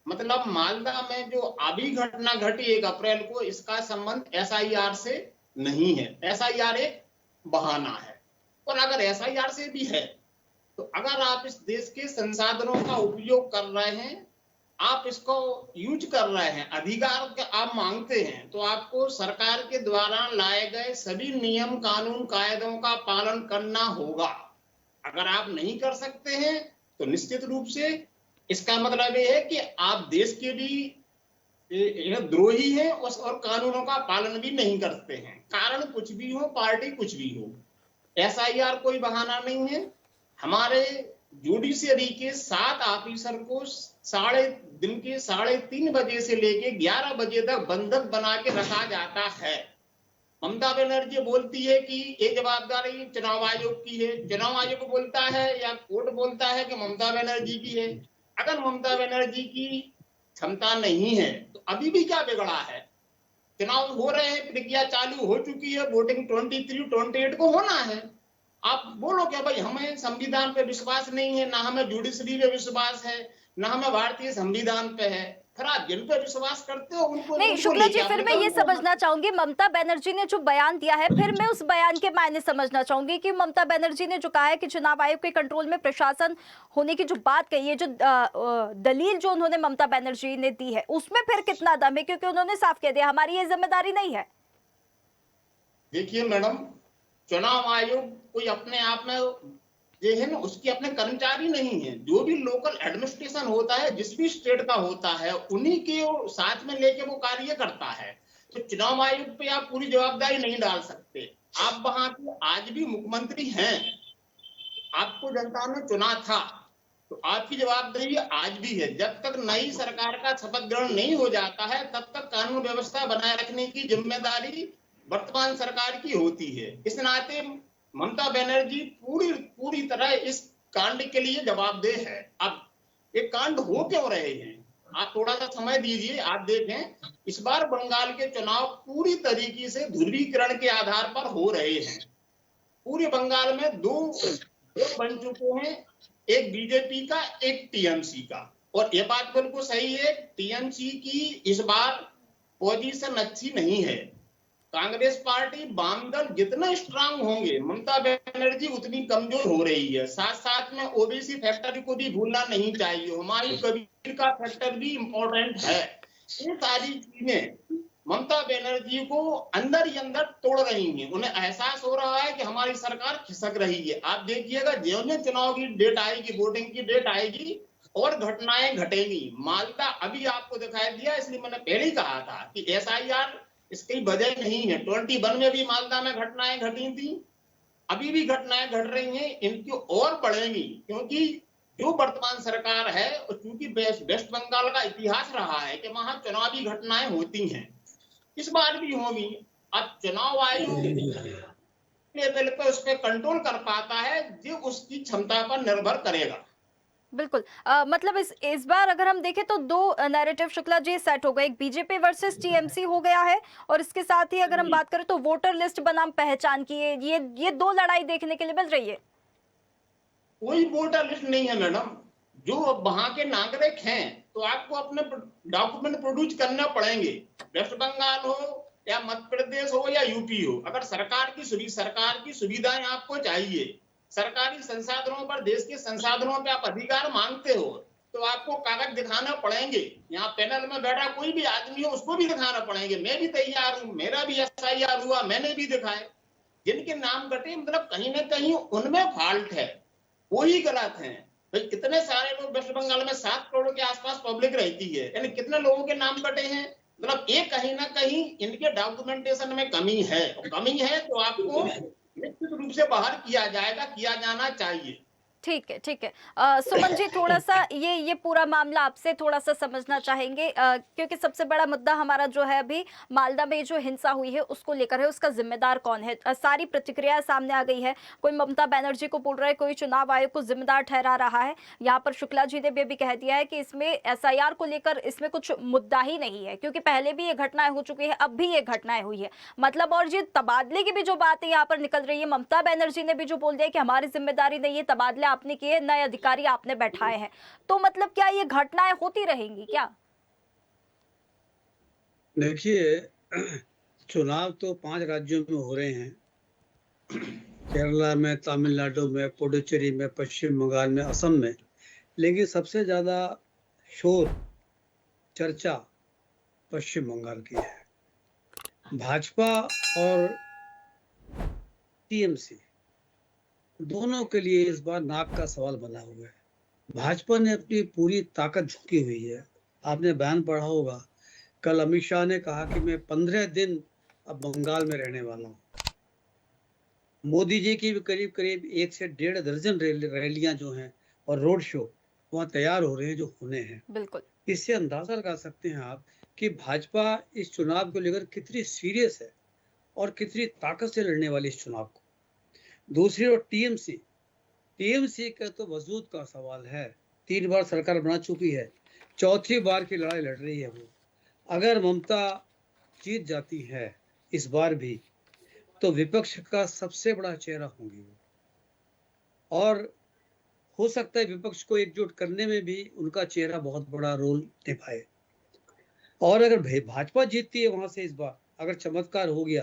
S10: मतलब मालदा में जो अभी घटना घटी 1 अप्रैल को, इसका संबंध एसआईआर से नहीं है। एसआईआर एक बहाना है, और अगर एसआईआर से भी है तो अगर आप इस देश के संसाधनों का उपयोग कर रहे हैं, आप इसको यूज कर रहे हैं, अधिकार आप मांगते हैं, तो आपको सरकार के द्वारा लाए गए सभी नियम कानून कायदों का पालन करना होगा। अगर आप नहीं कर सकते हैं तो निश्चित रूप से इसका मतलब ये है कि आप देश के भी द्रोही हैं और कानूनों का पालन भी नहीं करते हैं। कारण कुछ भी हो, पार्टी कुछ भी हो, एसआईआर कोई बहाना नहीं है। हमारे जुडिशियरी के 7 ऑफिसर को दिन के 3:30 बजे से लेके 11 बजे तक बंधक बना के रखा जाता है। ममता बनर्जी बोलती है कि ये जवाबदारी चुनाव आयोग की है, चुनाव आयोग बोलता है या कोर्ट बोलता है कि ममता बनर्जी की है। अगर ममता बनर्जी की क्षमता नहीं है तो अभी भी क्या बिगड़ा है? चुनाव हो रहे हैं, प्रक्रिया चालू हो चुकी है, वोटिंग 23-28 को होना है। आप बोलो क्या भाई हमें संविधान पे विश्वास नहीं है, ना हमें जुडिशरी पे विश्वास है, ना हमें भारतीय संविधान पे है। फिर आप जिन पे विश्वास करते हो उनको
S1: नहीं शुक्ला जी, फिर मैं ये समझना चाहूंगी ममता बनर्जी ने जो बयान दिया है, फिर मैं उस बयान के मायने समझना चाहूंगी कि ममता बनर्जी ने जो कहा है कि चुनाव आयोग के कंट्रोल में प्रशासन होने की जो बात कही है, जो दलील जो उन्होंने ममता बनर्जी ने दी है, उसमें फिर कितना दम है? क्योंकि उन्होंने साफ कह दिया हमारी ये जिम्मेदारी नहीं है।
S10: देखिए मैडम, चुनाव आयोग कोई अपने आप में ये है ना, उसकी अपने कर्मचारी नहीं है। जो भी लोकल एडमिनिस्ट्रेशन होता है, जिस भी स्टेट का होता है, उन्हीं के साथ में लेके वो कार्य करता है। तो चुनाव आयोग पे आप पूरी जवाबदारी नहीं डाल सकते। आप वहां के आज भी मुख्यमंत्री हैं, आपको जनता ने चुना था, तो आपकी जवाबदारी आज भी है। जब तक नई सरकार का शपथ ग्रहण नहीं हो जाता है, तब तक कानून व्यवस्था बनाए रखने की जिम्मेदारी वर्तमान सरकार की होती है। इस नाते ममता बनर्जी पूरी तरह इस कांड के लिए जवाबदेह है। अब ये कांड हो क्यों रहे हैं, आप थोड़ा सा समय दीजिए। आप देखें इस बार बंगाल के चुनाव पूरी तरीके से ध्रुवीकरण के आधार पर हो रहे हैं। पूरे बंगाल में दो बन चुके हैं, एक बीजेपी का, एक टीएमसी का। और ये बात बिल्कुल सही है, टीएमसी की इस बार पोजीशन अच्छी नहीं है। कांग्रेस पार्टी, वाम दल जितना स्ट्रांग होंगे, ममता बनर्जी उतनी कमजोर हो रही है। साथ साथ में ओबीसी फैक्टर को भी भूलना नहीं चाहिए, हुमायूं कबीर का फैक्टर भी इंपॉर्टेंट है। ये सारी चीजें ममता बनर्जी को अंदर ही अंदर तोड़ रही हैं। उन्हें एहसास हो रहा है कि हमारी सरकार खिसक रही है। आप देखिएगा ज्यों-ज्यों चुनाव की डेट आएगी, वोटिंग की डेट आएगी, और घटनाएं घटेंगी। मालदा अभी आपको दिखाई दिया, इसलिए मैंने पहले ही कहा था कि एसआईआर इसकी वजह नहीं है। 21 में भी मालदा में घटनाएं घटी थी, अभी भी घटनाएं घट रही हैं, इनकी और बढ़ेंगी। क्योंकि जो वर्तमान सरकार है, और चूंकि वेस्ट बंगाल का इतिहास रहा है कि वहां चुनावी घटनाएं होती हैं, इस बार भी होगी। अब चुनाव आयोग लेवल पे उस पर कंट्रोल कर पाता है, जो उसकी क्षमता पर निर्भर करेगा।
S1: बिल्कुल मतलब इस बार अगर हम देखें तो दो नैरेटिव शुक्ला जी सेट हो गए, एक बीजेपी वर्सेस टीएमसी हो गया है, और इसके साथ ही अगर हम बात करें तो वोटर लिस्ट बनाम पहचान की ये दो लड़ाई देखने के लिए मिल रही है।
S10: कोई वोटर लिस्ट नहीं है मैडम। जो वहां के नागरिक हैं तो आपको अपने डॉक्यूमेंट प्रोड्यूस करना पड़ेंगे। वेस्ट बंगाल हो या मध्य प्रदेश हो या यूपी हो, अगर सरकार की सुविधाएं आपको चाहिए, सरकारी संसाधनों पर, देश के संसाधनों पे आप अधिकार मांगते हो, तो आपको कागज दिखाना पड़ेंगे। यहाँ पैनल में बैठा कोई भी आदमी हो, उसको भी दिखाना पड़ेंगे। मैं भी तैयार हूँ, मेरा भी एसआईआर हुआ, मैंने भी दिखाए। जिनके नाम कटे, मतलब कहीं ना कहीं उनमें फॉल्ट है, वही गलत है। भाई कितने सारे लोग वेस्ट बंगाल में 7 करोड़ के आसपास पब्लिक रहती है, यानी कितने लोगों के नाम कटे हैं। मतलब ये कहीं ना कहीं इनके डॉक्यूमेंटेशन में कमी है, और कमी है तो आपको निश्चित रूप से बाहर किया जाएगा, किया जाना चाहिए।
S1: ठीक है सुमन जी, थोड़ा सा ये पूरा मामला आपसे थोड़ा सा समझना चाहेंगे, क्योंकि सबसे बड़ा मुद्दा हमारा जो है अभी मालदा में जो हिंसा हुई है उसको लेकर है, उसका जिम्मेदार कौन है। सारी प्रतिक्रिया सामने आ गई है, कोई ममता बनर्जी को बोल रहा है, कोई चुनाव आयोग को जिम्मेदार ठहरा रहा है। यहाँ पर शुक्ला जी ने भी कह दिया है कि इसमें एसआईआर को लेकर इसमें कुछ मुद्दा ही नहीं है, क्योंकि पहले भी ये घटनाएं हो चुकी है, अब भी ये घटनाएं हुई है। मतलब और ये तबादले की भी जो बात है यहाँ पर निकल रही है, ममता बनर्जी ने भी जो बोल दिया कि हमारी जिम्मेदारी नहीं है, तबादले आपने किए, नए अधिकारी आपने बैठाए हैं, तो मतलब क्या ये घटनाएं होती रहेंगी क्या?
S11: देखिए, चुनाव तो 5 राज्यों में हो रहे हैं, केरला में, तमिलनाडु में, पुडुचेरी में, पश्चिम बंगाल में, असम में, लेकिन सबसे ज्यादा शोर चर्चा पश्चिम बंगाल की है। भाजपा और टीएमसी दोनों के लिए इस बार नाक का सवाल बना हुआ है। भाजपा ने अपनी पूरी ताकत झोंकी हुई है। आपने बयान पढ़ा होगा, कल अमित शाह ने कहा कि मैं 15 दिन अब बंगाल में रहने वाला हूँ। मोदी जी की भी करीब करीब 1 से 1.5 दर्जन रैलियां जो हैं और रोड शो वहाँ तैयार हो रहे हैं, जो होने हैं।
S1: बिल्कुल।
S11: इससे अंदाजा लगा सकते हैं आप कि भाजपा इस चुनाव को लेकर कितनी सीरियस है और कितनी ताकत से लड़ने वाली इस चुनाव को। दूसरी ओर टीएमसी का तो वजूद का सवाल है। 3 बार सरकार बना चुकी है, 4थी बार की लड़ाई लड़ रही है वो। अगर ममता जीत जाती है इस बार भी, तो विपक्ष का सबसे बड़ा चेहरा होंगी वो, और हो सकता है विपक्ष को एकजुट करने में भी उनका चेहरा बहुत बड़ा रोल निभाए। और अगर भाजपा जीतती है वहां से इस बार, अगर चमत्कार हो गया,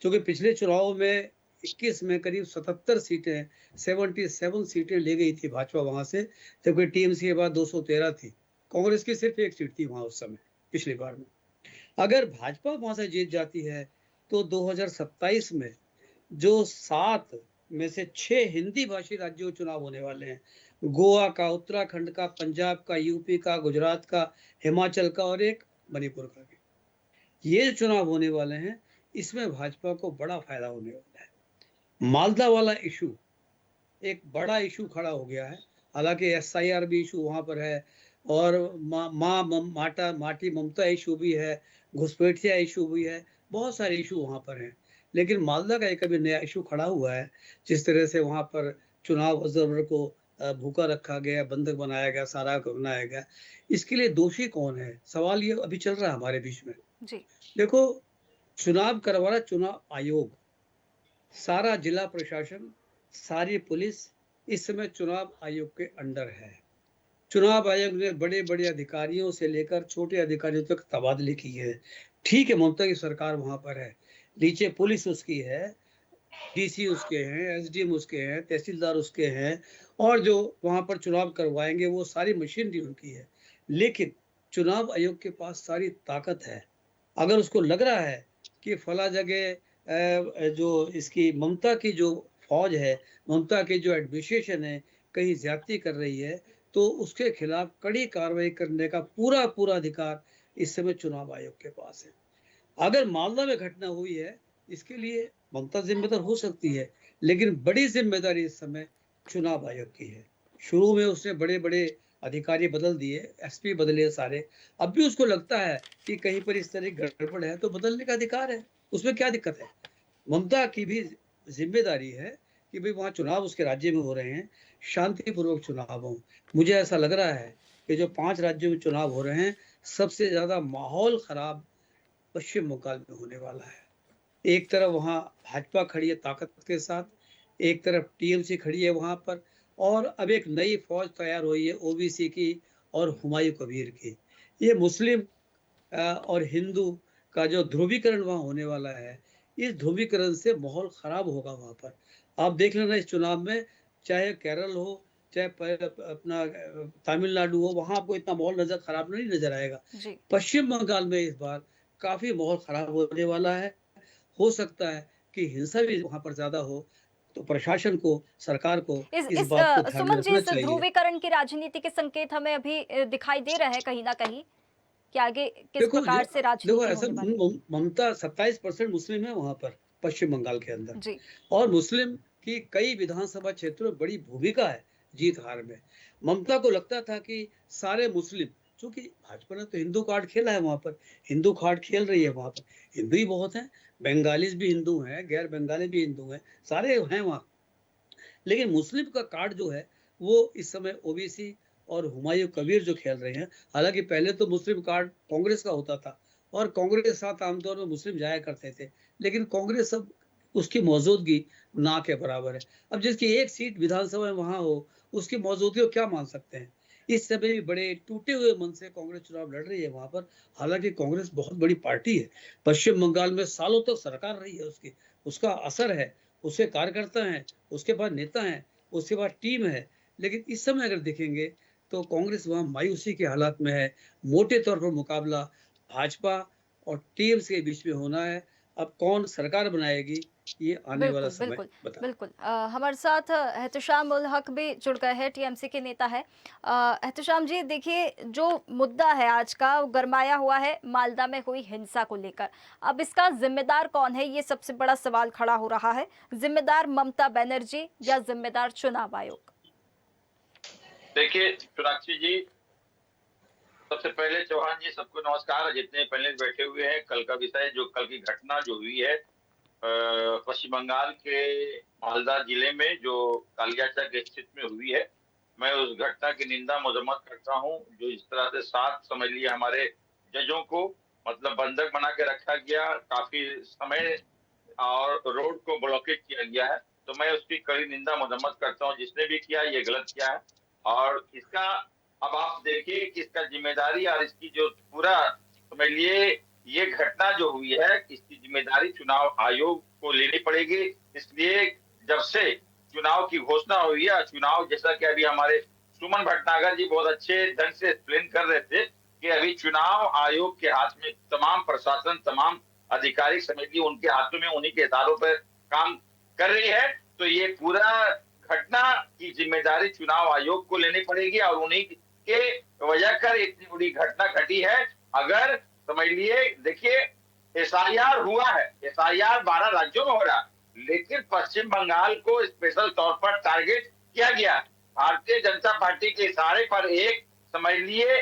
S11: क्योंकि पिछले चुनाव में 21 में करीब 77 सीटें, 77 सीटें ले गई थी भाजपा वहां से, जबकि टीएमसी के बाद 213 थी। कांग्रेस की सिर्फ 1 सीट थी वहां उस समय, पिछली बार में। अगर भाजपा वहां से जीत जाती है तो 2027 में जो 7 में से 6 हिंदी भाषी राज्यों के चुनाव होने वाले हैं, गोवा का, उत्तराखंड का, पंजाब का, यूपी का, गुजरात का, हिमाचल का और एक मणिपुर का भी, ये चुनाव होने वाले हैं, इसमें भाजपा को बड़ा फायदा होने वाला है। मालदा वाला इशू एक बड़ा इशू खड़ा हो गया है। हालांकि SIR भी इशू वहां पर है, और माटी ममता इशू भी है, घुसपैठिया इशू भी है, बहुत सारे इशू वहां पर हैं। लेकिन मालदा का एक अभी नया इशू खड़ा हुआ है, जिस तरह से वहां पर चुनाव ऑब्जर्वर को भूखा रखा गया, बंधक बनाया गया, सारा बनाया गया। इसके लिए दोषी कौन है, सवाल ये अभी चल रहा है हमारे बीच में
S1: जी।
S11: देखो, चुनाव करवा रहा चुनाव आयोग, सारा जिला प्रशासन, सारी पुलिस इस समय चुनाव आयोग के अंडर है। चुनाव आयोग ने बड़े बड़े अधिकारियों से लेकर छोटे अधिकारियों तक तबादले किए हैं। ठीक है, ममता की सरकार वहां पर है, नीचे पुलिस उसकी है, डीसी उसके हैं, एसडीएम उसके हैं, तहसीलदार उसके हैं, और जो वहां पर चुनाव करवाएंगे वो सारी मशीनरी उनकी है। लेकिन चुनाव आयोग के पास सारी ताकत है। अगर उसको लग रहा है कि फला जगह जो इसकी ममता की जो फौज है, ममता की जो एडमिनिस्ट्रेशन है, कहीं ज्यादती कर रही है, तो उसके खिलाफ कड़ी कार्रवाई करने का पूरा अधिकार इस समय चुनाव आयोग के पास है। अगर मालदा में घटना हुई है, इसके लिए ममता जिम्मेदार हो सकती है, लेकिन बड़ी जिम्मेदारी इस समय चुनाव आयोग की है। शुरू में उसने बड़े बड़े अधिकारी बदल दिए, एसपी बदले सारे। अब भी उसको लगता है कि कहीं पर इस तरह गड़बड़ है तो बदलने का अधिकार है, उसमें क्या दिक्कत है। ममता की भी जिम्मेदारी है कि भाई वहाँ चुनाव उसके राज्य में हो रहे हैं, शांतिपूर्वक चुनाव हो। मुझे ऐसा लग रहा है कि जो 5 राज्यों में चुनाव हो रहे हैं, सबसे ज्यादा माहौल खराब पश्चिम बंगाल में होने वाला है। एक तरफ वहाँ भाजपा खड़ी है ताकत के साथ, एक तरफ टीएमसी खड़ी है वहां पर, और अब एक नई फौज तैयार हुई है ओबीसी की और हुमायूं कबीर की। ये मुस्लिम और हिंदू का जो ध्रुवीकरण वहां होने वाला है, इस ध्रुवीकरण से माहौल खराब होगा वहां पर। आप देख लेना इस चुनाव में, चाहे केरल हो, चाहे अपना तमिलनाडु हो, वहां आपको इतना माहौल खराब नहीं नजर आएगा। पश्चिम बंगाल में इस बार काफी माहौल खराब होने वाला है। हो सकता है कि हिंसा भी वहां पर ज्यादा हो, तो प्रशासन को, सरकार को इस बात को ध्यान में रखना चाहिए।
S1: ध्रुवीकरण की राजनीति के संकेत हमें अभी दिखाई दे रहे हैं कहीं ना कहीं कि आगे किस प्रकार से राजनीति
S11: ऐसा ममता 27% मुस्लिम है वहां पर पश्चिम बंगाल के अंदर
S1: जी।
S11: और मुस्लिम की कई विधानसभा क्षेत्रों में बड़ी भूमिका है जीत हार में। ममता को लगता था कि सारे मुस्लिम, चूंकि भाजपा ने तो हिंदू कार्ड खेला है वहां पर, हिंदू कार्ड खेल रही है वहां पर, हिंदू ही बहुत हैं, बंगालीज भी हिंदू हैं, गैर बंगाली भी हिंदू हैं, सारे हैं वहां। लेकिन मुस्लिम का कार्ड जो है वो इस समय ओबीसी और हुमायूं कबीर जो खेल रहे हैं। हालांकि पहले तो मुस्लिम कार्ड कांग्रेस का होता था और कांग्रेस के साथ आमतौर में मुस्लिम जाया करते थे, लेकिन कांग्रेस अब उसकी मौजूदगी ना के बराबर है। अब जिसकी 1 सीट विधानसभा में वहां हो, उसकी मौजूदगी को क्या मान सकते हैं। इस समय भी बड़े टूटे हुए मन से कांग्रेस चुनाव लड़ रही है वहां पर। हालांकि कांग्रेस बहुत बड़ी पार्टी है, पश्चिम बंगाल में सालों तक सरकार रही है उसकी, उसका असर है, उसके कार्यकर्ता हैं, उसके बाद नेता हैं, उसके बाद टीम है। लेकिन इस समय अगर देखेंगे तो कांग्रेस वहाँ मायूसी के हालात में है। मोटे तौर पर मुकाबला भाजपा और टीएमसी के बीच में होना है। अब कौन सरकार बनाएगी ये आने वाला
S1: बिल्कुल
S11: समय
S1: बिल्कुल
S11: बता।
S1: बिल्कुल हमारे साथ एहतशाम उल हक भी जुड़ गए हैं, टीएमसी के नेता है। एहतशाम जी, देखिए जो मुद्दा है आज का वो गरमाया हुआ है मालदा में हुई हिंसा को लेकर। अब इसका जिम्मेदार कौन है, ये सबसे बड़ा सवाल खड़ा हो रहा है। जिम्मेदार ममता बनर्जी या जिम्मेदार चुनाव आयोग?
S12: देखिए सोनाक्षी जी, सबसे पहले चौहान जी सबको नमस्कार। जितने पैनल बैठे हुए हैं, कल का विषय जो कल की घटना जो हुई है पश्चिम बंगाल के मालदा जिले में जो कालियाचक स्थित में हुई है, मैं उस घटना की निंदा मजम्मत करता हूं। जो इस तरह से साथ समझ लिया हमारे जजों को मतलब बंधक बना के रखा गया, काफी समय और रोड को ब्लॉकेज किया गया है, तो मैं उसकी कड़ी निंदा मजम्मत करता हूं। जिसने भी किया ये गलत किया है। और इसका अब आप देखिए कि इसका जिम्मेदारी और इसकी जो पूरा समझ लिए ये घटना जो हुई है, इसकी जिम्मेदारी चुनाव आयोग को लेनी पड़ेगी। इसलिए जब से चुनाव की घोषणा हुई है, चुनाव जैसा कि अभी हमारे सुमन भटनागर जी बहुत अच्छे ढंग से एक्सप्लेन कर रहे थे कि अभी चुनाव आयोग के हाथ में तमाम प्रशासन, तमाम आधिकारिक समिति उनके हाथों में, उन्हीं के इशारों पर काम कर रही है। तो ये पूरा घटना की जिम्मेदारी चुनाव आयोग को लेनी पड़ेगी और उन्हीं के वजह कर इतनी बड़ी घटना घटी है। अगर समझ लिए, देखिए एसआईआर हुआ है, एसआईआर 12 राज्यों में हो रहा है, लेकिन पश्चिम बंगाल को स्पेशल तौर पर टारगेट किया गया। भारतीय जनता पार्टी के इशारे पर एक समझ लिए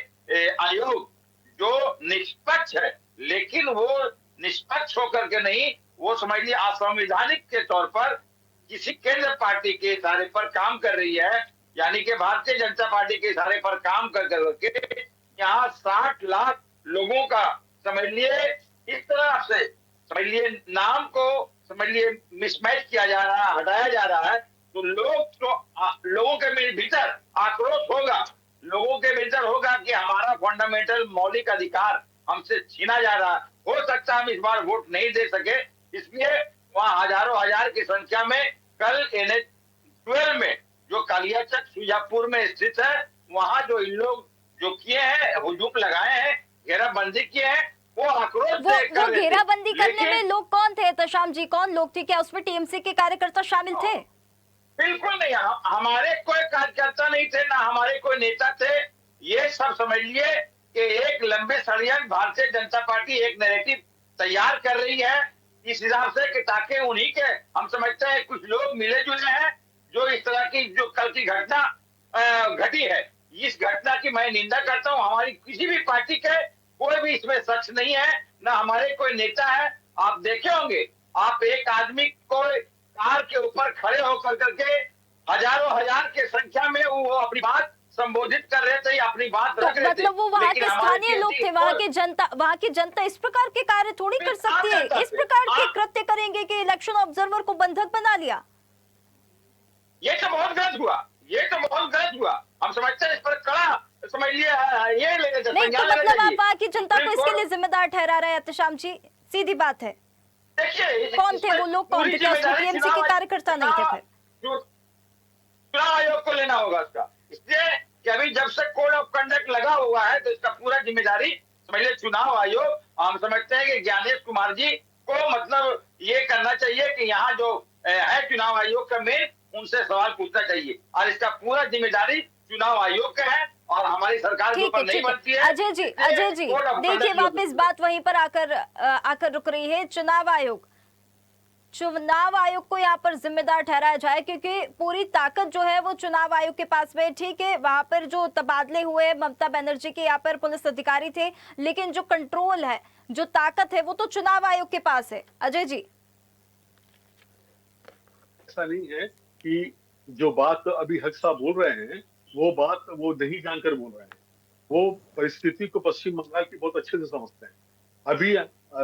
S12: आयोग जो निष्पक्ष है, लेकिन वो निष्पक्ष होकर के नहीं, वो समझ लिए असंवैधानिक के तौर पर किसी केंद्र पार्टी के इशारे पर काम कर रही है। यानी कि भारतीय जनता पार्टी के इशारे पर काम कर करके यहाँ 60 लाख लोगों का समझ लिए इस तरह से समझ लिए नाम को समझ लिए मिसमैच किया जा रहा है, हटाया जा रहा है। तो लोगों के भीतर आक्रोश होगा, लोगों के भीतर होगा कि हमारा फंडामेंटल मौलिक अधिकार हमसे छीना जा रहा है। हो सकता है हम इस बार वोट नहीं दे सके, इसलिए वहां हजारों हजार की संख्या में कल NH 12 में जो कालियाचक सुजापुर में स्थित है, वहां जो इन लोग जो किए हैं, हुजूम लगाए हैं, घेराबंदी किए हैं, वो आक्रोश
S1: वो घेराबंदी करने में लोग कौन थे एहतशाम जी? कौन लोग थे? क्या उसमें टीएमसी के कार्यकर्ता शामिल थे?
S12: बिल्कुल नहीं, हमारे कोई कार्यकर्ता नहीं थे, ना हमारे कोई नेता थे। ये सब समझ लिए कि एक लंबे षड्यंत्र भारतीय जनता पार्टी एक नैरेटिव तैयार कर रही है इस हिसाब से कि ताकि उन्हीं के हम समझते हैं कुछ लोग मिले जुले हैं जो इस तरह की जो कल की घटना घटी है। इस घटना की मैं निंदा करता हूं। हमारी किसी भी पार्टी के कोई भी इसमें शख्स नहीं है, ना हमारे कोई नेता है। आप देखे होंगे, आप एक आदमी को कार के ऊपर खड़े होकर करके हजारों हजार के संख्या में वो अपनी बात संबोधित कर रहे थे, अपनी बात रख रहे थे।
S1: मतलब वो वहाँ के स्थानीय लोग थे, वहाँ की जनता इस प्रकार के कार्य थोड़ी कर सकती है। इस प्रकार के कृत्य करेंगे कि इलेक्शन ऑब्जर्वर को बंधक बना लिया।
S12: ये तो बहुत गलत हुआ, ये तो बहुत गलत हुआ। हम समझते हैं इस पर कड़ा समझ लिए ये नहीं, तो
S1: मतलब आप वहाँ की जनता को इसके लिए जिम्मेदार ठहरा रहे हैं एहतशाम जी? सीधी बात है।
S12: देखिए
S1: कौन थे वो लोग, कौन थे? क्या उसमें टीएमसी के कार्यकर्ता नहीं थे? फिर
S12: चुनाव आयोग को लेना होगा इसका। इसलिए कि अभी जब से कोड ऑफ कंडक्ट लगा हुआ है तो इसका पूरा जिम्मेदारी समझ लीजिए चुनाव आयोग। हम समझते हैं कि ज्ञानेश कुमार जी को मतलब ये करना चाहिए कि यहाँ जो है चुनाव आयोग का मेन, उनसे सवाल पूछना चाहिए और इसका पूरा जिम्मेदारी चुनाव आयोग का है और हमारी सरकार के ऊपर नहीं बनती है।
S1: अजय जी देखिए, वापस बात वहीं पर आकर रुक रही है। चुनाव आयोग को यहाँ पर जिम्मेदार ठहराया जाए, क्योंकि पूरी ताकत जो है वो चुनाव आयोग के पास में। ठीक है, वहां पर जो तबादले हुए ममता बनर्जी के यहाँ पर पुलिस अधिकारी थे, लेकिन जो कंट्रोल है, जो ताकत है, वो तो चुनाव आयोग के पास है। अजय जी,
S8: ऐसा नहीं है कि जो बात अभी हक साहब बोल रहे हैं वो बात वो नहीं जानकर बोल रहे हैं। वो परिस्थिति को पश्चिम बंगाल की बहुत अच्छे से समझते हैं। अभी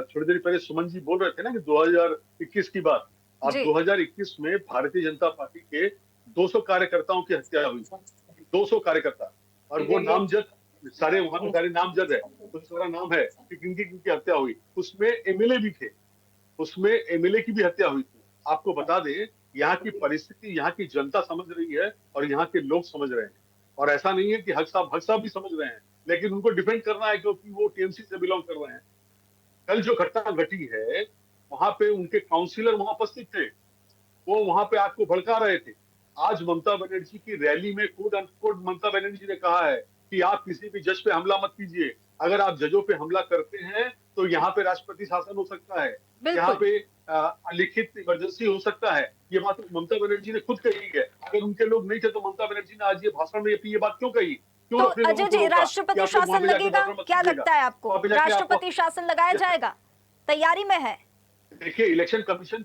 S8: थोड़ी देर पहले सुमन जी बोल रहे थे ना कि 2021 की बात। अब 2021 में भारतीय जनता पार्टी के 200 कार्यकर्ताओं की हत्या हुई, 200 कार्यकर्ता, और वो नामजद सारे वहां पे सारे नामजद है, तो सारा नाम है कि किनकी किनकी हत्या हुई। उसमें एमएलए भी थे, उसमें एमएलए की भी हत्या हुई थी। आपको बता दें, यहाँ की परिस्थिति यहाँ की जनता समझ रही है और यहाँ के लोग समझ रहे हैं। और ऐसा नहीं है कि हक साहब भी समझ रहे हैं, लेकिन उनको डिफेंड करना है क्योंकि वो टीएमसी से बिलोंग कर रहे हैं। कल जो घटना घटी है, वहां पे उनके काउंसिलर वहां उपस्थित थे, वो वहां पे आपको भड़का रहे थे। आज ममता बनर्जी की रैली में खुद अनकोट ममता बनर्जी ने कहा है कि आप किसी भी जज पे हमला मत कीजिए, अगर आप जजों पे हमला करते हैं तो यहाँ पे राष्ट्रपति शासन हो सकता है, यहाँ पे लिखित इमरजेंसी हो सकता है। ये बात ममता बनर्जी ने खुद कही है। अगर उनके लोग नहीं थे तो ममता बनर्जी ने आज ये भाषण में ये बात क्यों कही?
S1: तो अजय जी, राष्ट्रपि शासन लगेगा, क्या लगता है आपको? राष्ट्रपति शासन लगाया जाएगा, तैयारी में है?
S8: देखिए इलेक्शन कमीशन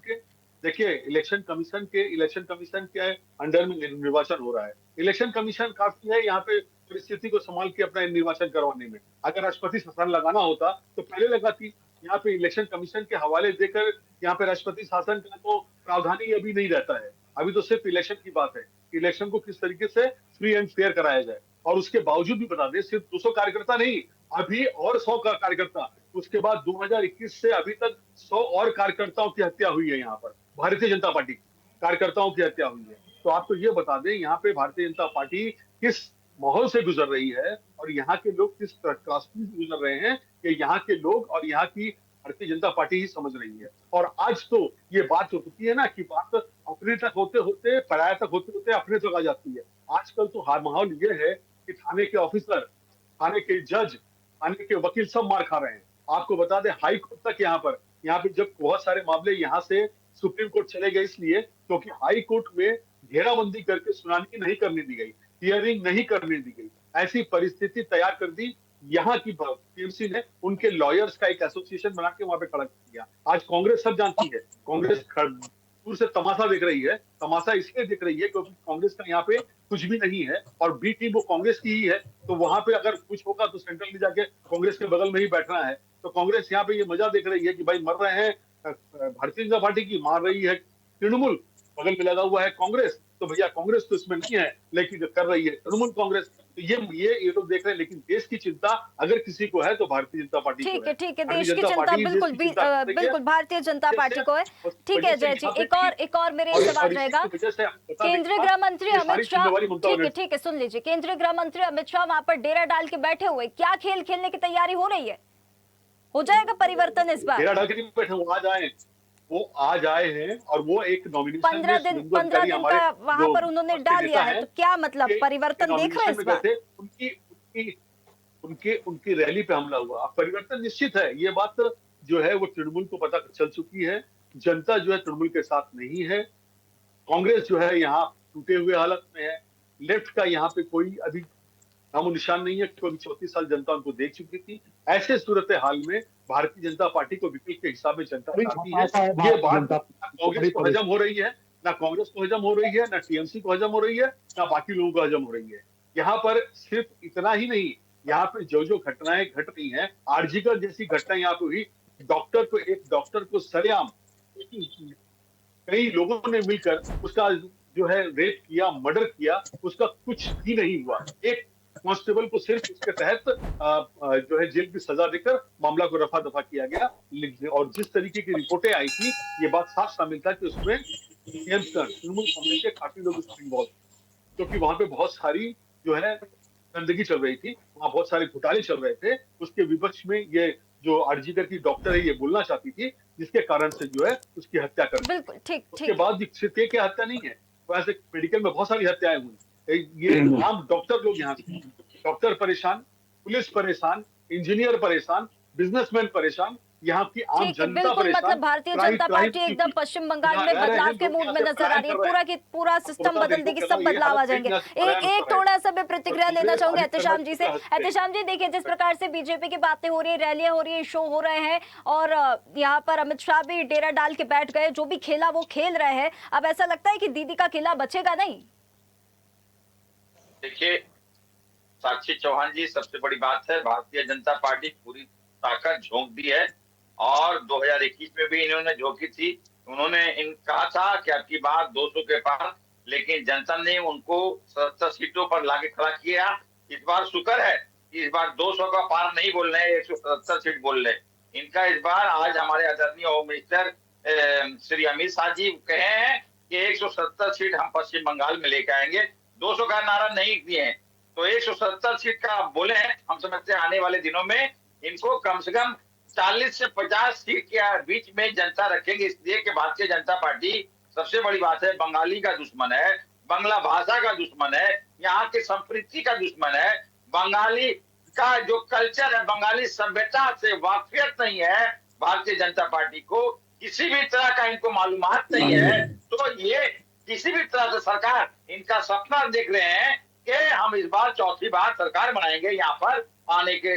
S8: के अंडर में निर्वाचन हो रहा है। इलेक्शन कमीशन काफी है यहाँ पे परिस्थिति को संभाल के अपना निर्वाचन करवाने में। अगर राष्ट्रपति शासन लगाना होता तो पहले लगाती। यहाँ पे इलेक्शन कमीशन के हवाले देकर यहाँ पे राष्ट्रपति शासन का तो प्रावधान ही अभी नहीं रहता है। अभी तो सिर्फ इलेक्शन की बात है, इलेक्शन को किस तरीके से फ्री एंड फेयर कराया जाए। और उसके बावजूद भी बता दें, सिर्फ 200 कार्यकर्ता नहीं, अभी और 100 का कार्यकर्ता, उसके बाद 2021 से अभी तक 100 और कार्यकर्ताओं की हत्या हुई है। यहाँ पर भारतीय जनता पार्टी की कार्यकर्ताओं की हत्या हुई है। तो आपको ये बता दें यहाँ पे भारतीय जनता पार्टी किस माहौल से गुजर रही है और यहाँ के लोग किस त्रासदी से गुजर रहे हैं, कि यहाँ के लोग और यहाँ की भारतीय जनता पार्टी ही समझ रही है। और आज तो ये बात जो होती है ना कि बात अपने तक होते होते पराया तक होते होते अपने तक आ जाती है। आजकल तो हर माहौल ये है कि थाने के ऑफिसर, थाने के जज, थाने के वकील सब मार खा रहे हैं। आपको बता दें हाई कोर्ट तक यहाँ पे जब बहुत सारे मामले यहाँ से सुप्रीम कोर्ट चले गए इसलिए क्योंकि हाई कोर्ट में घेराबंदी करके सुनवाई नहीं करने दी गई, हियरिंग नहीं करने दी गई। ऐसी परिस्थिति तैयार कर दी यहाँ की टीएमसी ने, उनके लॉयर्स का एक एसोसिएशन बना के वहां पे खड़ा किया। आज कांग्रेस सब जानती है, कांग्रेस दूर से तमाशा देख रही है। तमाशा इसलिए देख रही है क्योंकि कांग्रेस का यहाँ पे कुछ भी नहीं है और बी टीम वो कांग्रेस की ही है। तो वहां पे अगर कुछ होगा तो सेंट्रल में जाके कांग्रेस के बगल में ही बैठना है। तो कांग्रेस यहाँ पे ये मजा देख रही है कि भाई मर रहे हैं भारतीय जनता पार्टी की, मार रही है तृणमूल, बगल में लगा हुआ है कांग्रेस। तो भैया कांग्रेस तो इसमें नहीं है, लेकिन कर रही है तृणमूल कांग्रेस। तो ये लोग देख रहे हैं, लेकिन देश की चिंता अगर किसी को है तो भारतीय जनता पार्टी को है।
S1: ठीक है, देश की चिंता बिल्कुल भारतीय जनता पार्टी को है। ठीक है जय जी, एक और मेरे सवाल रहेगा। केंद्रीय गृह मंत्री अमित शाह, ठीक है सुन लीजिए, केंद्रीय गृह मंत्री अमित शाह वहां पर डेरा डाल के बैठे हुए, क्या खेल खेलने की तैयारी हो रही है? हो जाएगा परिवर्तन इस बार?
S8: डेरा डाल के नहीं बैठे, वो आज आए हैं और वो एक नॉमिनेशन
S1: 15 दिन का वहां पर उन्होंने डाल लिया है। तो क्या मतलब परिवर्तन देख रहे हैं इस बार?
S8: उनकी रैली पे हमला हुआ। अब परिवर्तन निश्चित है, ये बात जो है वो तृणमूल को पता चल चुकी है। जनता जो है तृणमूल के साथ नहीं है। कांग्रेस जो है यहाँ टूटे हुए हालत में है। लेफ्ट का यहाँ पे कोई अभी नामो निशान नहीं है क्योंकि 34 साल जनता उनको देख चुकी थी। ऐसे सूरत हाल में भारतीय जनता पार्टी को विकल्प के हिसाब में जनता चाहती है। ये बात कांग्रेस को हजम हो रही है, ना कांग्रेस को हजम हो रही है, ना टीएमसी को हजम हो रही है, ना बाकी लोगों को हजम हो रही है। यहाँ पर सिर्फ इतना ही नहीं, यहाँ पे जो घटनाएं घट रही हैं, आरजीकर जैसी घटना यहाँ पे हुई, एक डॉक्टर को सरेआम कई लोगों ने मिलकर उसका जो है रेप किया, मर्डर किया, उसका कुछ भी नहीं हुआ। एक कांस्टेबल को सिर्फ इसके तहत जो है जेल की सजा देकर मामला को रफा दफा किया गया। और जिस तरीके की रिपोर्टें आई थी, ये बात साफ शामिल था कि उसमें तृणमूल कांग्रेस के काफी लोग उसमें इन्वॉल्व, क्योंकि वहां पे बहुत सारी जो है गंदगी चल रही थी, वहां बहुत सारे घोटाले चल रहे थे। उसके विपक्ष में ये जो आरजीकर की डॉक्टर है ये बोलना चाहती थी, जिसके कारण से जो है उसकी हत्या कर दी।
S1: बिल्कुल ठीक।
S8: उसके बाद सिर्फ एक हत्या नहीं है, वैसे मेडिकल में बहुत सारी हत्याएं हुई। ये आम डॉक्टर लोग यहाँ से, डॉक्टर परेशान, पुलिस परेशान, इंजीनियर परेशान, बिजनेसमैन परेशान, यहाँ की आम जनता परेशान।
S1: मतलब भारतीय जनता पार्टी एकदम पश्चिम बंगाल में बदलाव के मूड में नजर आ रही है। पूरा सिस्टम बदल देगी, सब बदलाव आ जाएंगे। एक थोड़ा सा मैं प्रतिक्रिया लेना चाहूंगी एहतेशाम जी से। एहतेशाम जी देखिए, जिस प्रकार से बीजेपी की बातें हो रही है, रैलियां हो रही है, शो हो रहे हैं और यहाँ पर अमित शाह भी डेरा डाल के बैठ गए, जो भी खेला वो खेल रहे हैं। अब ऐसा लगता है कि दीदी का किला बचेगा नहीं?
S12: देखिए साक्षी चौहान जी, सबसे बड़ी बात है भारतीय जनता पार्टी पूरी ताकत झोंक दी है और 2021 में भी इन्होंने झोंकी थी। उन्होंने कहा था कि अब की बार 200 के पार, लेकिन जनता ने उनको 70 सीटों पर लाके खड़ा किया। इस बार शुक्र है कि इस बार 200 का पार नहीं बोल रहे हैं, 170 सीट बोल रहे हैं। इनका इस बार आज हमारे आदरणीय होम मिनिस्टर श्री अमित शाह जी कहे हैं कि 170 सीट हम पश्चिम बंगाल में लेकर आएंगे, 200 का नारा नहीं दिए हैं, तो 170 सीट का आप बोले हैं। हम समझते हैं आने वाले दिनों में इनको कम से कम 40 से 50 सीट के बीच में जनता रखेंगे, इसलिए कि भारतीय जनता पार्टी, सबसे बड़ी बात है, बंगाली का दुश्मन है, बांग्ला भाषा का दुश्मन है, यहाँ की संस्कृति का दुश्मन है, बंगाली का जो कल्चर है, बंगाली सभ्यता से वाकिफियत नहीं है भारतीय जनता पार्टी को, किसी भी तरह का इनको मालूमात नहीं है। तो ये किसी भी तरह से सरकार इनका सपना देख रहे हैं कि हम इस बार चौथी बार सरकार बनाएंगे यहाँ पर आने के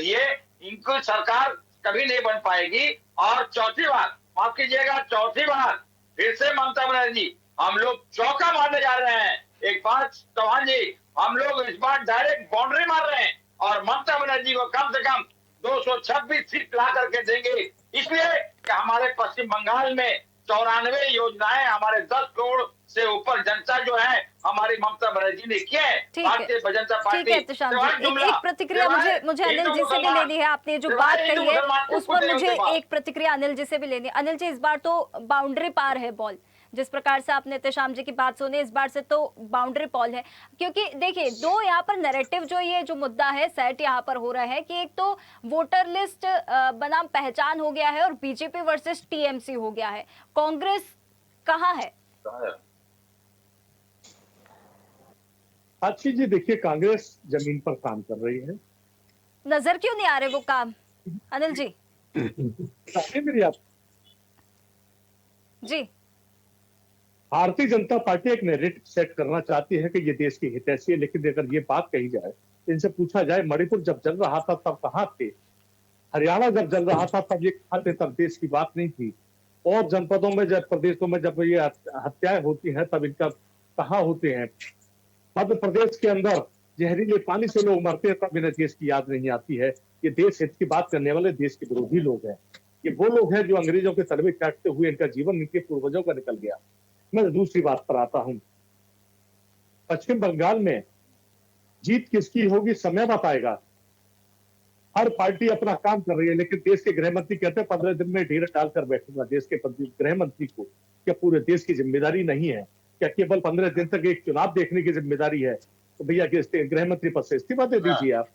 S12: लिए। इनको सरकार कभी नहीं बन पाएगी और चौथी बार, माफ कीजिएगा, चौथी बार फिर से ममता बनर्जी, हम लोग चौका मारने जा रहे हैं। एक बार चौहान जी, हम लोग इस बार डायरेक्ट बाउंड्री मार रहे हैं और ममता बनर्जी को कम से कम 226 सीट ला करके देंगे, इसलिए कि हमारे पश्चिम बंगाल में 94 योजनाएं हमारे 10 करोड़ से ऊपर जनता जो है हमारी ममता बनर्जी ने किए हैं। भारतीय जनता पार्टी।
S1: ठीक है तुषार जी, एक प्रतिक्रिया मुझे अनिल जी से भी लेनी है। आपने जो बात कही है उस पर मुझे एक प्रतिक्रिया अनिल जी से भी लेनी है। अनिल जी, इस बार तो बाउंड्री पार है बॉल, जिस प्रकार से आपने तेशाम जी की बात सुनी, इस बार से तो बाउंड्री पॉल है। क्योंकि देखिए, दो यहाँ पर नैरेटिव जो ये जो मुद्दा है सेट यहाँ पर हो रहा है कि एक तो वोटर लिस्ट बनाम पहचान हो गया है और बीजेपी वर्सेस टीएमसी हो गया है। कांग्रेस कहाँ है?
S9: अच्छी जी, देखिए, कांग्रेस जमीन पर काम कर रही है।
S1: नजर क्यों नहीं आ रहे वो काम अनिल जी?
S9: मेरी आप
S1: जी,
S9: भारतीय जनता पार्टी एक नैरेटिव सेट करना चाहती है कि ये देश की हितैषी है, लेकिन अगर ये बात कही जाए, इनसे पूछा जाए मणिपुर जब जल रहा था तब कहाँ थे, हरियाणा जब जल रहा था तब ये कहाँ थे, तब देश की बात नहीं थी, और जनपदों में जब प्रदेशों में जब ये हत्याएं होती हैं तब इनका कहाँ होते हैं, मध्य प्रदेश के अंदर जहरीले पानी से लोग मरते हैं तब इन्हें देश की याद नहीं आती है। ये देश हित की बात करने वाले देश के विरोधी लोग हैं। ये वो लोग हैं जो अंग्रेजों के तलवे काटते हुए इनका जीवन इनके पूर्वजों का निकल गया। मैं दूसरी बात पर आता हूं। पश्चिम बंगाल में जीत किसकी होगी समय बताएगा। हर पार्टी अपना काम कर रही है, लेकिन देश के गृह मंत्री कहते हैं 15 दिन में ढेर डालकर बैठूंगा। देश के गृह मंत्री को क्या पूरे देश की जिम्मेदारी नहीं है? क्या केवल 15 दिन तक एक चुनाव देखने की जिम्मेदारी है? तो भैया गृह मंत्री पद से इस्तीफा दे दीजिए, आप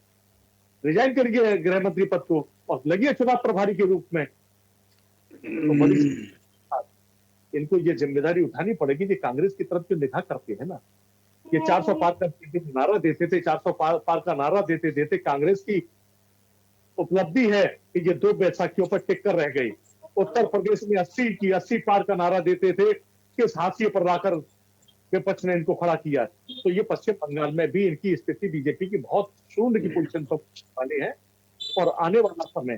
S9: रिजाइन करिए गृह मंत्री पद को और लगिए चुनाव प्रभारी के रूप में। तो बड़ी इनको ये जिम्मेदारी उठानी पड़ेगी। कि कांग्रेस की तरफ जो निगाह करते हैं ना, ये 400 पार का नारा देते थे, 400 पार का नारा देते देते कांग्रेस की उपलब्धि है कि ये 2 बैसाखियों पर टिक कर रह गई। उत्तर प्रदेश में 80 पार का नारा देते थे, किस हाशिए पर लाकर विपक्ष ने इनको खड़ा किया। तो ये पश्चिम बंगाल में भी इनकी स्थिति बीजेपी की बहुत शून्य की पोजीशन पर वाली है, और आने वाला समय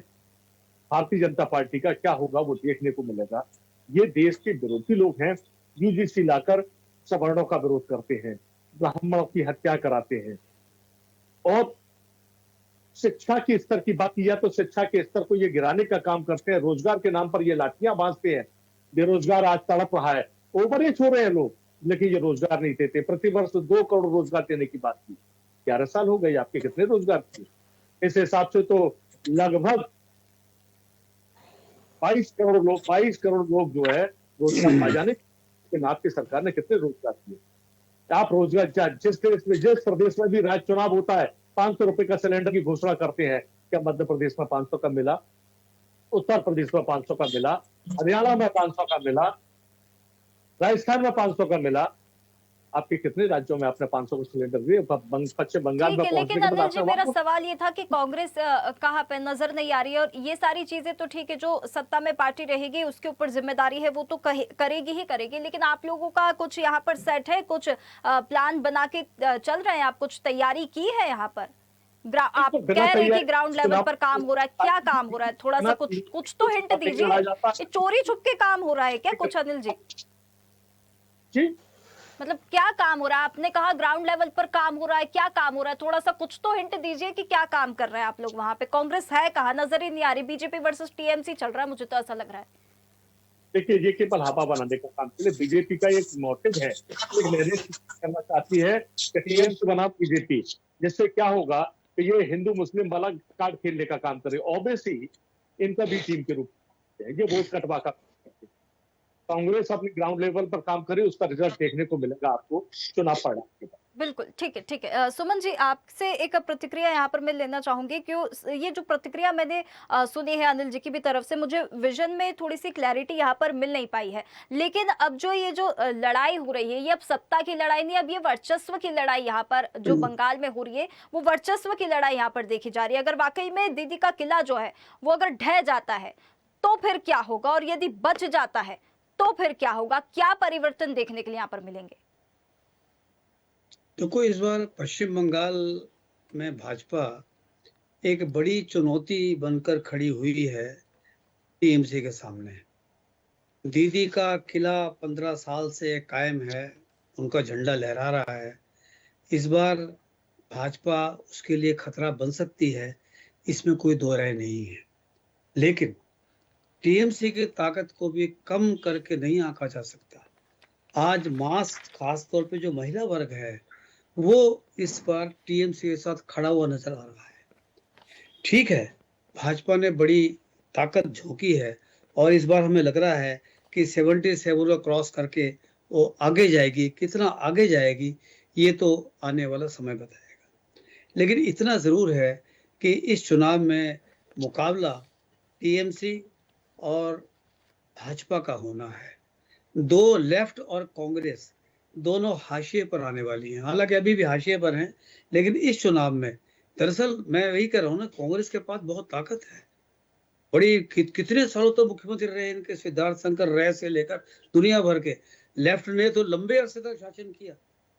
S9: भारतीय जनता पार्टी का क्या होगा वो देखने को मिलेगा। ये देश के विरोधी लोग हैं, यूजीसी लाकर सवर्णों का विरोध करते हैं, ब्राह्मणों की हत्या कराते हैं, और शिक्षा के स्तर की बात किया तो शिक्षा के स्तर को ये गिराने का काम करते हैं। रोजगार के नाम पर ये लाठियां बांधते हैं। बेरोजगार आज तड़प रहा है, ओवरएज हो रहे हैं लोग, लेकिन ये रोजगार नहीं देते। प्रतिवर्ष 2 करोड़ रोजगार देने की बात की, 11 साल हो गए, आपके कितने रोजगार थे? इस हिसाब से तो लगभग 22 करोड़ लोग जो है रोजगार पा जाने, लेकिन आपकी सरकार ने कितने रोजगार दिए? आप रोजगार जिस प्रदेश में भी राज्य चुनाव होता है 500 रुपए का सिलेंडर की घोषणा करते हैं। क्या मध्य प्रदेश में 500 का मिला? उत्तर प्रदेश में 500 का मिला? हरियाणा में 500 का मिला? राजस्थान में 500 का मिला? आपके कितने राज्यों में आपने 500 का सिलेंडर दिए? पश्चिम बंगाल में
S1: लेकिन अनिल जी, मेरा सवाल ये था कि कांग्रेस कहाँ पे नजर नहीं आ रही है, और ये सारी चीजें तो ठीक है, जो सत्ता में पार्टी रहेगी उसके ऊपर जिम्मेदारी है, वो तो करेगी ही करेगी, लेकिन आप लोगों का कुछ यहाँ पर सेट है, कुछ प्लान बना के चल रहे हैं, आप कुछ तैयारी की है यहाँ पर? आप कह रहे हैं कि ग्राउंड लेवल पर काम हो रहा है, क्या काम हो रहा है? थोड़ा सा कुछ तो हिंट दीजिए। चोरी छुपके काम हो रहा है क्या कुछ अनिल जी? मतलब क्या काम हो रहा है? आपने कहा ग्राउंड लेवल पर काम हो रहा है, क्या काम हो रहा है? थोड़ा सा कुछ तो हिंट दीजिए कि क्या काम कर रहे हैं आप लोग वहां पे। कांग्रेस है कहाँ? नजर ही नहीं आ रही। बीजेपी वर्सेस टीएमसी चल रहा है, मुझे तो ऐसा लग रहा है।
S9: देखिए, ये केवल हवा बनाने का काम है। बीजेपी का एक मोटिव है, करना चाहती है टीएमसी बनाम बीजेपी, जिससे क्या होगा कि ये हिंदू मुस्लिम वाला कार्ड खेलने का काम करे। ऑब्वियसली इनका भी टीम के रूप में ये वोट कटवा का करती। कांग्रेस अपनी ग्राउंड लेवल पर काम करे, उसका रिजल्ट देखने को मिलेगा आपको चुनाव परिणाम के बाद।
S1: बिल्कुल, ठीक है, ठीक है। सुमन जी, आपसे एक प्रतिक्रिया यहाँ पर मैं लेना चाहूँगी। क्यों ये जो प्रतिक्रिया मैंने सुनी है अनिल जी की भी तरफ से, मुझे विज़न में थोड़ी-सी क्लैरिटी यहाँ पर मिल नहीं पाई है। लेकिन अब जो ये जो लड़ाई हो रही है, ये अब सत्ता की लड़ाई नहीं, अब ये वर्चस्व की लड़ाई यहाँ पर जो बंगाल में हो रही है, वो वर्चस्व की लड़ाई यहाँ पर देखी जा रही है। अगर वाक़ई में दीदी का किला जो है, वो अगर ढह जाता है, तो फिर क्या होगा? और यदि बच जाता है, तो फिर क्या होगा? क्या परिवर्तन देखने के लिए यहाँ पर मिलेंगे?
S11: देखो, इस बार पश्चिम बंगाल में भाजपा एक बड़ी चुनौती बनकर खड़ी हुई है टीएमसी के सामने। दीदी का किला 15 साल से कायम है, उनका झंडा लहरा रहा है। इस बार भाजपा उसके लिए खतरा बन सकती है, इसमें कोई दो राय नहीं है। लेकिन टीएमसी की ताकत को भी कम करके नहीं आंका जा सकता। आज मास खास तौर पे जो महिला वर्ग है, वो इस बार टीएमसी के साथ खड़ा हुआ नजर आ रहा है। ठीक है, भाजपा ने बड़ी ताकत झोंकी है और इस बार हमें लग रहा है कि 77 को क्रॉस करके वो आगे जाएगी। कितना आगे जाएगी ये तो आने वाला समय बताएगा। लेकिन इतना जरूर है कि इस चुनाव में मुकाबला टीएमसी और भाजपा का होना है। दो लेफ्ट और कांग्रेस दोनों हाशिए पर आने वाली हैं। हालांकि अभी भी हाशिए पर हैं, लेकिन इस चुनाव में दरअसल मैं वही कह रहा हूँ ना, कांग्रेस के पास बहुत ताकत है। बड़ी कितने सालों तो मुख्यमंत्री रहे इनके, सिद्धार्थ शंकर राय से लेकर दुनिया भर के। लेफ्ट ने तो लंबे अरसे तक शासन किया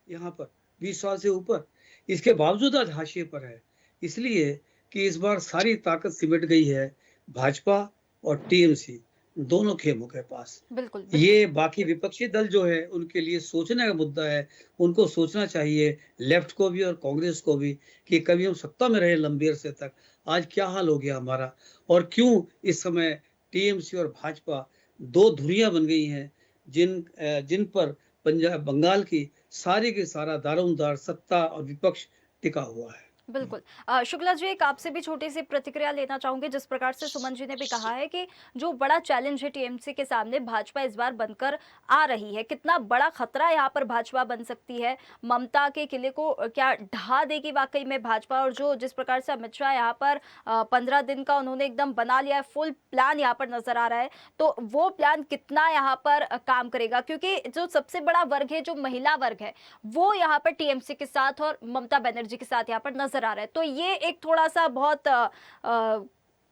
S11: यहाँ पर, 20 साल से ऊपर। इसके बावजूद आज हाशिए पर है, इसलिए कि इस बार सारी ताकत सिमट गई है भाजपा और टीएमसी दोनों खेमों के पास।
S1: बिल्कुल।
S11: ये बाकी विपक्षी दल जो है उनके लिए सोचने का मुद्दा है। उनको सोचना चाहिए, लेफ्ट को भी और कांग्रेस को भी, कि कभी हम सत्ता में रहे लंबे अरसे तक, आज क्या हाल हो गया हमारा, और क्यों इस समय टीएमसी और भाजपा दो धुरियां बन गई हैं जिन पर बंगाल की सारा दारोमदार सत्ता और विपक्ष टिका हुआ है।
S1: बिल्कुल। शुक्ला जी, एक आपसे भी छोटी सी प्रतिक्रिया लेना चाहूंगी। जिस प्रकार से सुमन जी ने भी कहा है कि जो बड़ा चैलेंज है टीएमसी के सामने, भाजपा इस बार बनकर आ रही है, कितना बड़ा खतरा यहाँ पर भाजपा बन सकती है? ममता के किले को क्या ढहा देगी वाकई में भाजपा? और जो जिस प्रकार से अमित शाह यहाँ पर 15 दिन का उन्होंने एकदम बना लिया है, फुल प्लान यहाँ पर नजर आ रहा है, तो वो प्लान कितना यहाँ पर काम करेगा? क्योंकि जो सबसे बड़ा वर्ग है, जो महिला वर्ग है, वो यहाँ पर टीएमसी के साथ और ममता बनर्जी के साथ यहाँ पर नजर आ रहा है। तो ये एक थोड़ा सा बहुत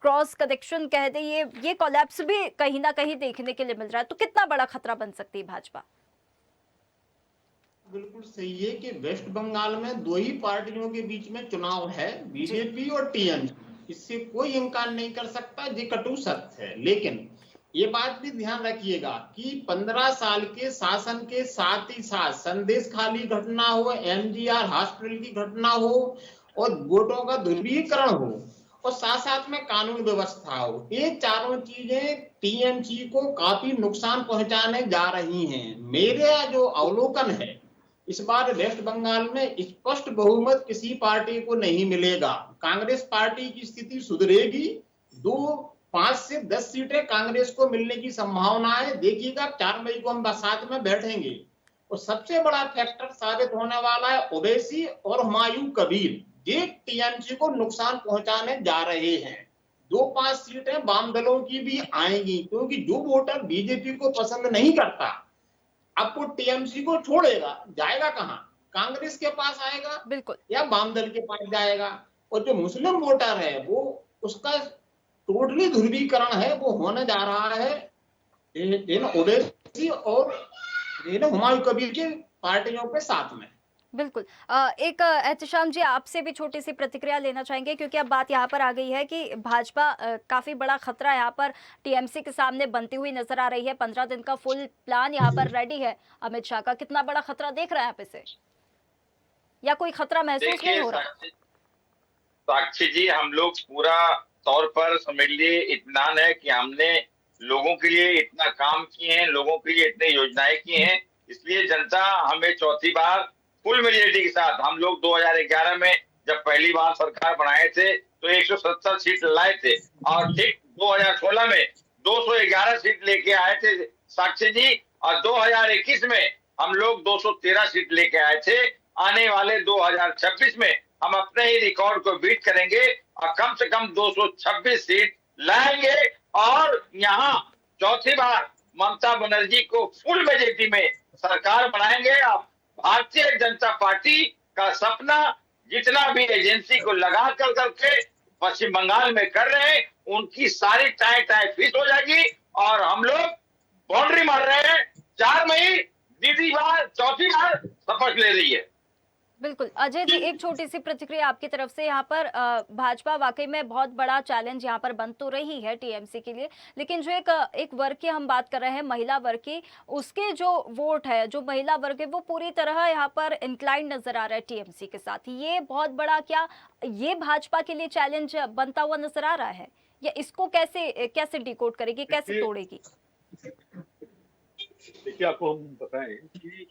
S1: क्रॉस कनेक्शन कह दे, ये कोलैप्स भी कहीं ना कहीं देखने के लिए मिल रहा है। तो कितना बड़ा खतरा बन सकती है भाजपा?
S10: बिल्कुल सही है कि वेस्ट बंगाल में दो ही पार्टियों के बीच में चुनाव है, बीजेपी और टीएमसी। इससे कोई इनकार नहीं कर सकता, ये कटु सत्य है। लेकिन ये बात भी ध्यान रखिएगा कि 15 साल के शासन के साथ ही साथ संदेश खाली घटना हो, एमजीआर हॉस्पिटल की घटना हो, और वोटों का ध्रुवीकरण हो, और साथ साथ में कानून व्यवस्था हो, ये चारों चीजें टीएमसी को काफी नुकसान पहुंचाने जा रही हैं। मेरा जो अवलोकन है, इस बार वेस्ट बंगाल में स्पष्ट बहुमत किसी पार्टी को नहीं मिलेगा। कांग्रेस पार्टी की स्थिति सुधरेगी, 5 से 10 सीटें कांग्रेस को मिलने की संभावना है। देखिएगा 4 मई को हम साथ में बैठेंगे, और सबसे बड़ा फैक्टर साबित होने वाला है ओवैसी और हुमायूं कबीर। ये टीएमसी को नुकसान पहुंचाने जा रहे हैं। 2-5 सीटें वाम दलों की भी आएंगी, क्योंकि जो वोटर बीजेपी को पसंद नहीं करता, अब वो टीएमसी को छोड़ेगा, जाएगा कहां? कांग्रेस के पास आएगा,
S1: बिल्कुल, या
S10: वाम दल के पास जाएगा। और जो मुस्लिम वोटर है, वो उसका टोटली ध्रुवीकरण है, वो होने जा रहा है ओवैसी और हुमायूं कबीर की पार्टियों के साथ में।
S1: बिल्कुल। एक एहतिशाम जी, आपसे भी छोटी सी प्रतिक्रिया लेना चाहेंगे, क्योंकि अब बात यहाँ पर आ गई है कि भाजपा काफी बड़ा खतरा यहाँ पर टीएमसी के सामने बनती हुई नजर आ रही है। 15 दिन का फुल प्लान यहाँ पर रेडी है अमित शाह का। कितना बड़ा खतरा देख रहे हैं आप इसे, या कोई खतरा महसूस नहीं हो रहा?
S12: साक्षी जी, हम लोग पूरा तौर पर समझ लिए इत्मीनान है कि हमने लोगों के लिए इतना काम किए हैं, लोगों के लिए इतने योजनाएं की हैं, इसलिए जनता हमें चौथी बार फुल मेजोरिटी के साथ, हम लोग 2011 में जब पहली बार सरकार बनाए थे तो 170 सीट लाए थे, और ठीक 2016 में 211 सीट लेके आए थे साक्षी जी, और 2021 में हम लोग 213 सीट लेके आए थे। आने वाले 2026 में हम अपने ही रिकॉर्ड को बीट करेंगे और कम से कम 226 सीट लाएंगे और यहाँ चौथी बार ममता बनर्जी को फुल मेजोरिटी में सरकार बनाएंगे। अब भारतीय जनता पार्टी का सपना जितना भी एजेंसी को लगा कर करके पश्चिम बंगाल में कर रहे हैं, उनकी सारी टाई फिट हो जाएगी और हम लोग बाउंड्री मार रहे हैं। 4 मई दीदी बार चौथी बार शपथ ले रही है।
S1: बिल्कुल अजय जी, एक छोटी सी प्रतिक्रिया आपकी तरफ से। यहाँ पर भाजपा वाकई में बहुत बड़ा चैलेंज यहाँ पर बन तो रही है टीएमसी के लिए, लेकिन जो एक वर्ग की हम बात कर रहे हैं, महिला वर्ग की, उसके जो वोट है, जो महिला वर्ग है, वो पूरी तरह यहाँ पर इंक्लाइन नजर आ रहा है टीएमसी के साथ। ये बहुत बड़ा, क्या ये भाजपा के लिए चैलेंज बनता हुआ नजर आ रहा है, या इसको कैसे डिकोड करेगी, कैसे तोड़ेगी?
S8: देखिए, आपको हम बताएं कि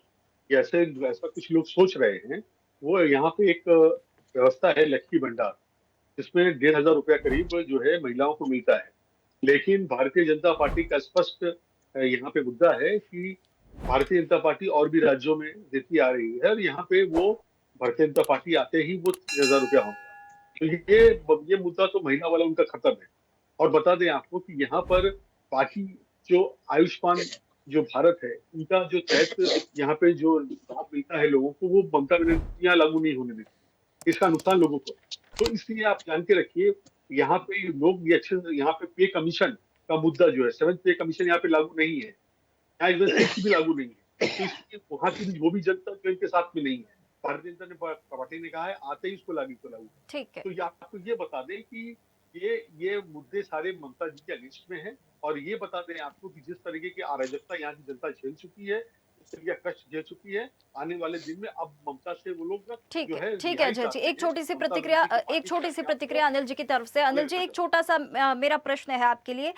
S8: ऐसा कुछ लोग सोच रहे हैं। वो यहाँ पे एक व्यवस्था है लक्ष्मी भंडार, जिसमें 1,500 रुपया करीब जो है महिलाओं को मिलता है। लेकिन भारतीय जनता पार्टी का स्पष्ट यहाँ पे मुद्दा है कि भारतीय जनता पार्टी और भी राज्यों में देती आ रही है और यहाँ पे वो भारतीय जनता पार्टी आते ही वो 3,000 रुपया होगा। तो ये मुद्दा तो महिला वाला उनका खत्म है। और बता दें आपको कि यहाँ पर बाकी जो आयुष्मान जो भारत है, उनका जो तहत यहाँ पे जो लाभ मिलता है लोगों को, वो ममता बनर्जी यहाँ लागू नहीं होने देती, इसका नुकसान लोगों को। तो इसलिए आप जान के रखिए, यहाँ पे लोग ये अच्छे, यहाँ पे पे कमीशन का मुद्दा जो है, 7th पे कमीशन यहाँ पे लागू नहीं है, यहाँ इधर भी लागू नहीं है। तो इसलिए वहाँ की वो भी जनता जो इनके साथ में नहीं है, भारतीय जनता पार्टी ने कहा है आते ही इसको लागू।
S1: ठीक है।
S8: तो आपको ये बता दें कि ये मुद्दे सारे ममता जी के अगेंस्ट में हैं। और ये बता दें आपको कि जिस तरीके की अराजकता यहाँ की जनता झेल चुकी है, जिस तरीके का कष्ट झेल चुकी है, आने वाले दिन में अब ममता से वो लोग
S1: ठीक है अजय जी, एक छोटी सी प्रतिक्रिया अनिल जी की तरफ से। अनिल जी, एक छोटा सा मेरा प्रश्न है आपके लिए।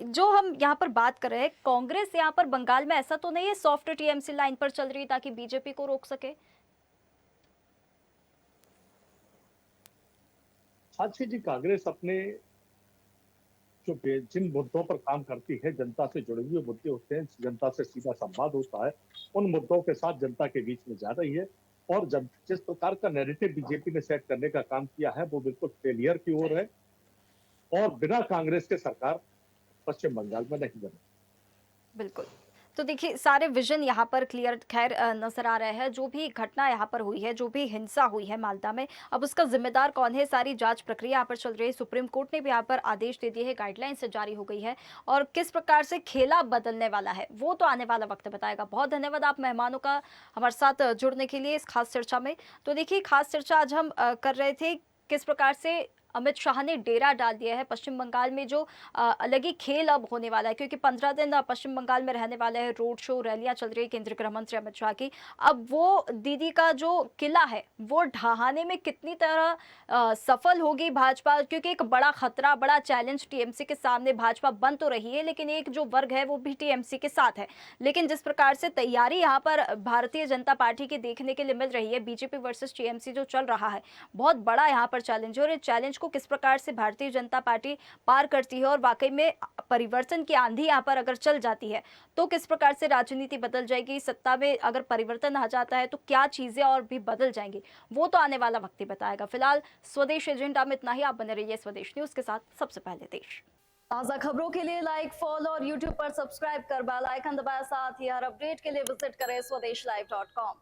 S1: जो हम यहाँ पर बात कर रहे हैं, कांग्रेस यहाँ पर बंगाल में ऐसा तो नहीं है सॉफ्ट टीएमसी लाइन पर चल रही है ताकि बीजेपी को रोक सके?
S9: साक्षी जी, कांग्रेस अपने जिन मुद्दों पर काम करती है, जनता से जुड़े हुए मुद्दे होते हैं, जनता से सीधा संवाद होता है, उन मुद्दों के साथ जनता के बीच में जा रही है। और जिस प्रकार का नैरेटिव बीजेपी ने सेट करने का काम किया है, वो बिल्कुल फेलियर की ओर है और बिना कांग्रेस के सरकार पश्चिम बंगाल में नहीं बने।
S1: बिल्कुल। तो देखिए, सारे विजन यहाँ पर क्लियर खैर नजर आ रहे हैं। जो भी घटना यहाँ पर हुई है, जो भी हिंसा हुई है मालदा में, अब उसका जिम्मेदार कौन है, सारी जांच प्रक्रिया यहाँ पर चल रही है। सुप्रीम कोर्ट ने भी यहाँ पर आदेश दे दिए हैं, गाइडलाइंस जारी हो गई है, और किस प्रकार से खेला बदलने वाला है वो तो आने वाला वक्त बताएगा। बहुत धन्यवाद आप मेहमानों का हमारे साथ जुड़ने के लिए इस खास चर्चा में। तो देखिए, खास चर्चा आज हम कर रहे थे किस प्रकार से अमित शाह ने डेरा डाल दिया है पश्चिम बंगाल में। जो अलग ही खेल अब होने वाला है, क्योंकि 15 दिन पश्चिम बंगाल में रहने वाले हैं, रोड शो रैलियां चल रही है केंद्रीय गृह मंत्री अमित शाह की। अब वो दीदी का जो किला है वो ढहाने में कितनी तरह सफल होगी भाजपा, क्योंकि एक बड़ा खतरा, बड़ा चैलेंज टीएमसी के सामने भाजपा बन तो रही है, लेकिन एक जो वर्ग है वो भी टीएमसी के साथ है। लेकिन जिस प्रकार से तैयारी यहाँ पर भारतीय जनता पार्टी की देखने के लिए मिल रही है, बीजेपी वर्सेस टीएमसी जो चल रहा है, बहुत बड़ा यहाँ पर चैलेंज है। और इस चैलेंज को किस प्रकार से भारतीय जनता पार्टी पार करती है, और वाकई में परिवर्तन की आंधी यहाँ पर अगर चल जाती है तो किस प्रकार से राजनीति बदल जाएगी, सत्ता में अगर परिवर्तन आ जाता है तो क्या चीजें और भी बदल जाएंगी, वो तो आने वाला वक्त ही बताएगा। फिलहाल स्वदेश एजेंडा में इतना ही। आप बने रहिए स्वदेश न्यूज के साथ, सबसे पहले देश। ताज़ा खबरों के लिए लाइक, फॉलो और यूट्यूब पर सब्सक्राइब कर बेल आइकन दबाएं। साथ ही हर अपडेट के लिए विजिट करें स्वदेशलाइव.com।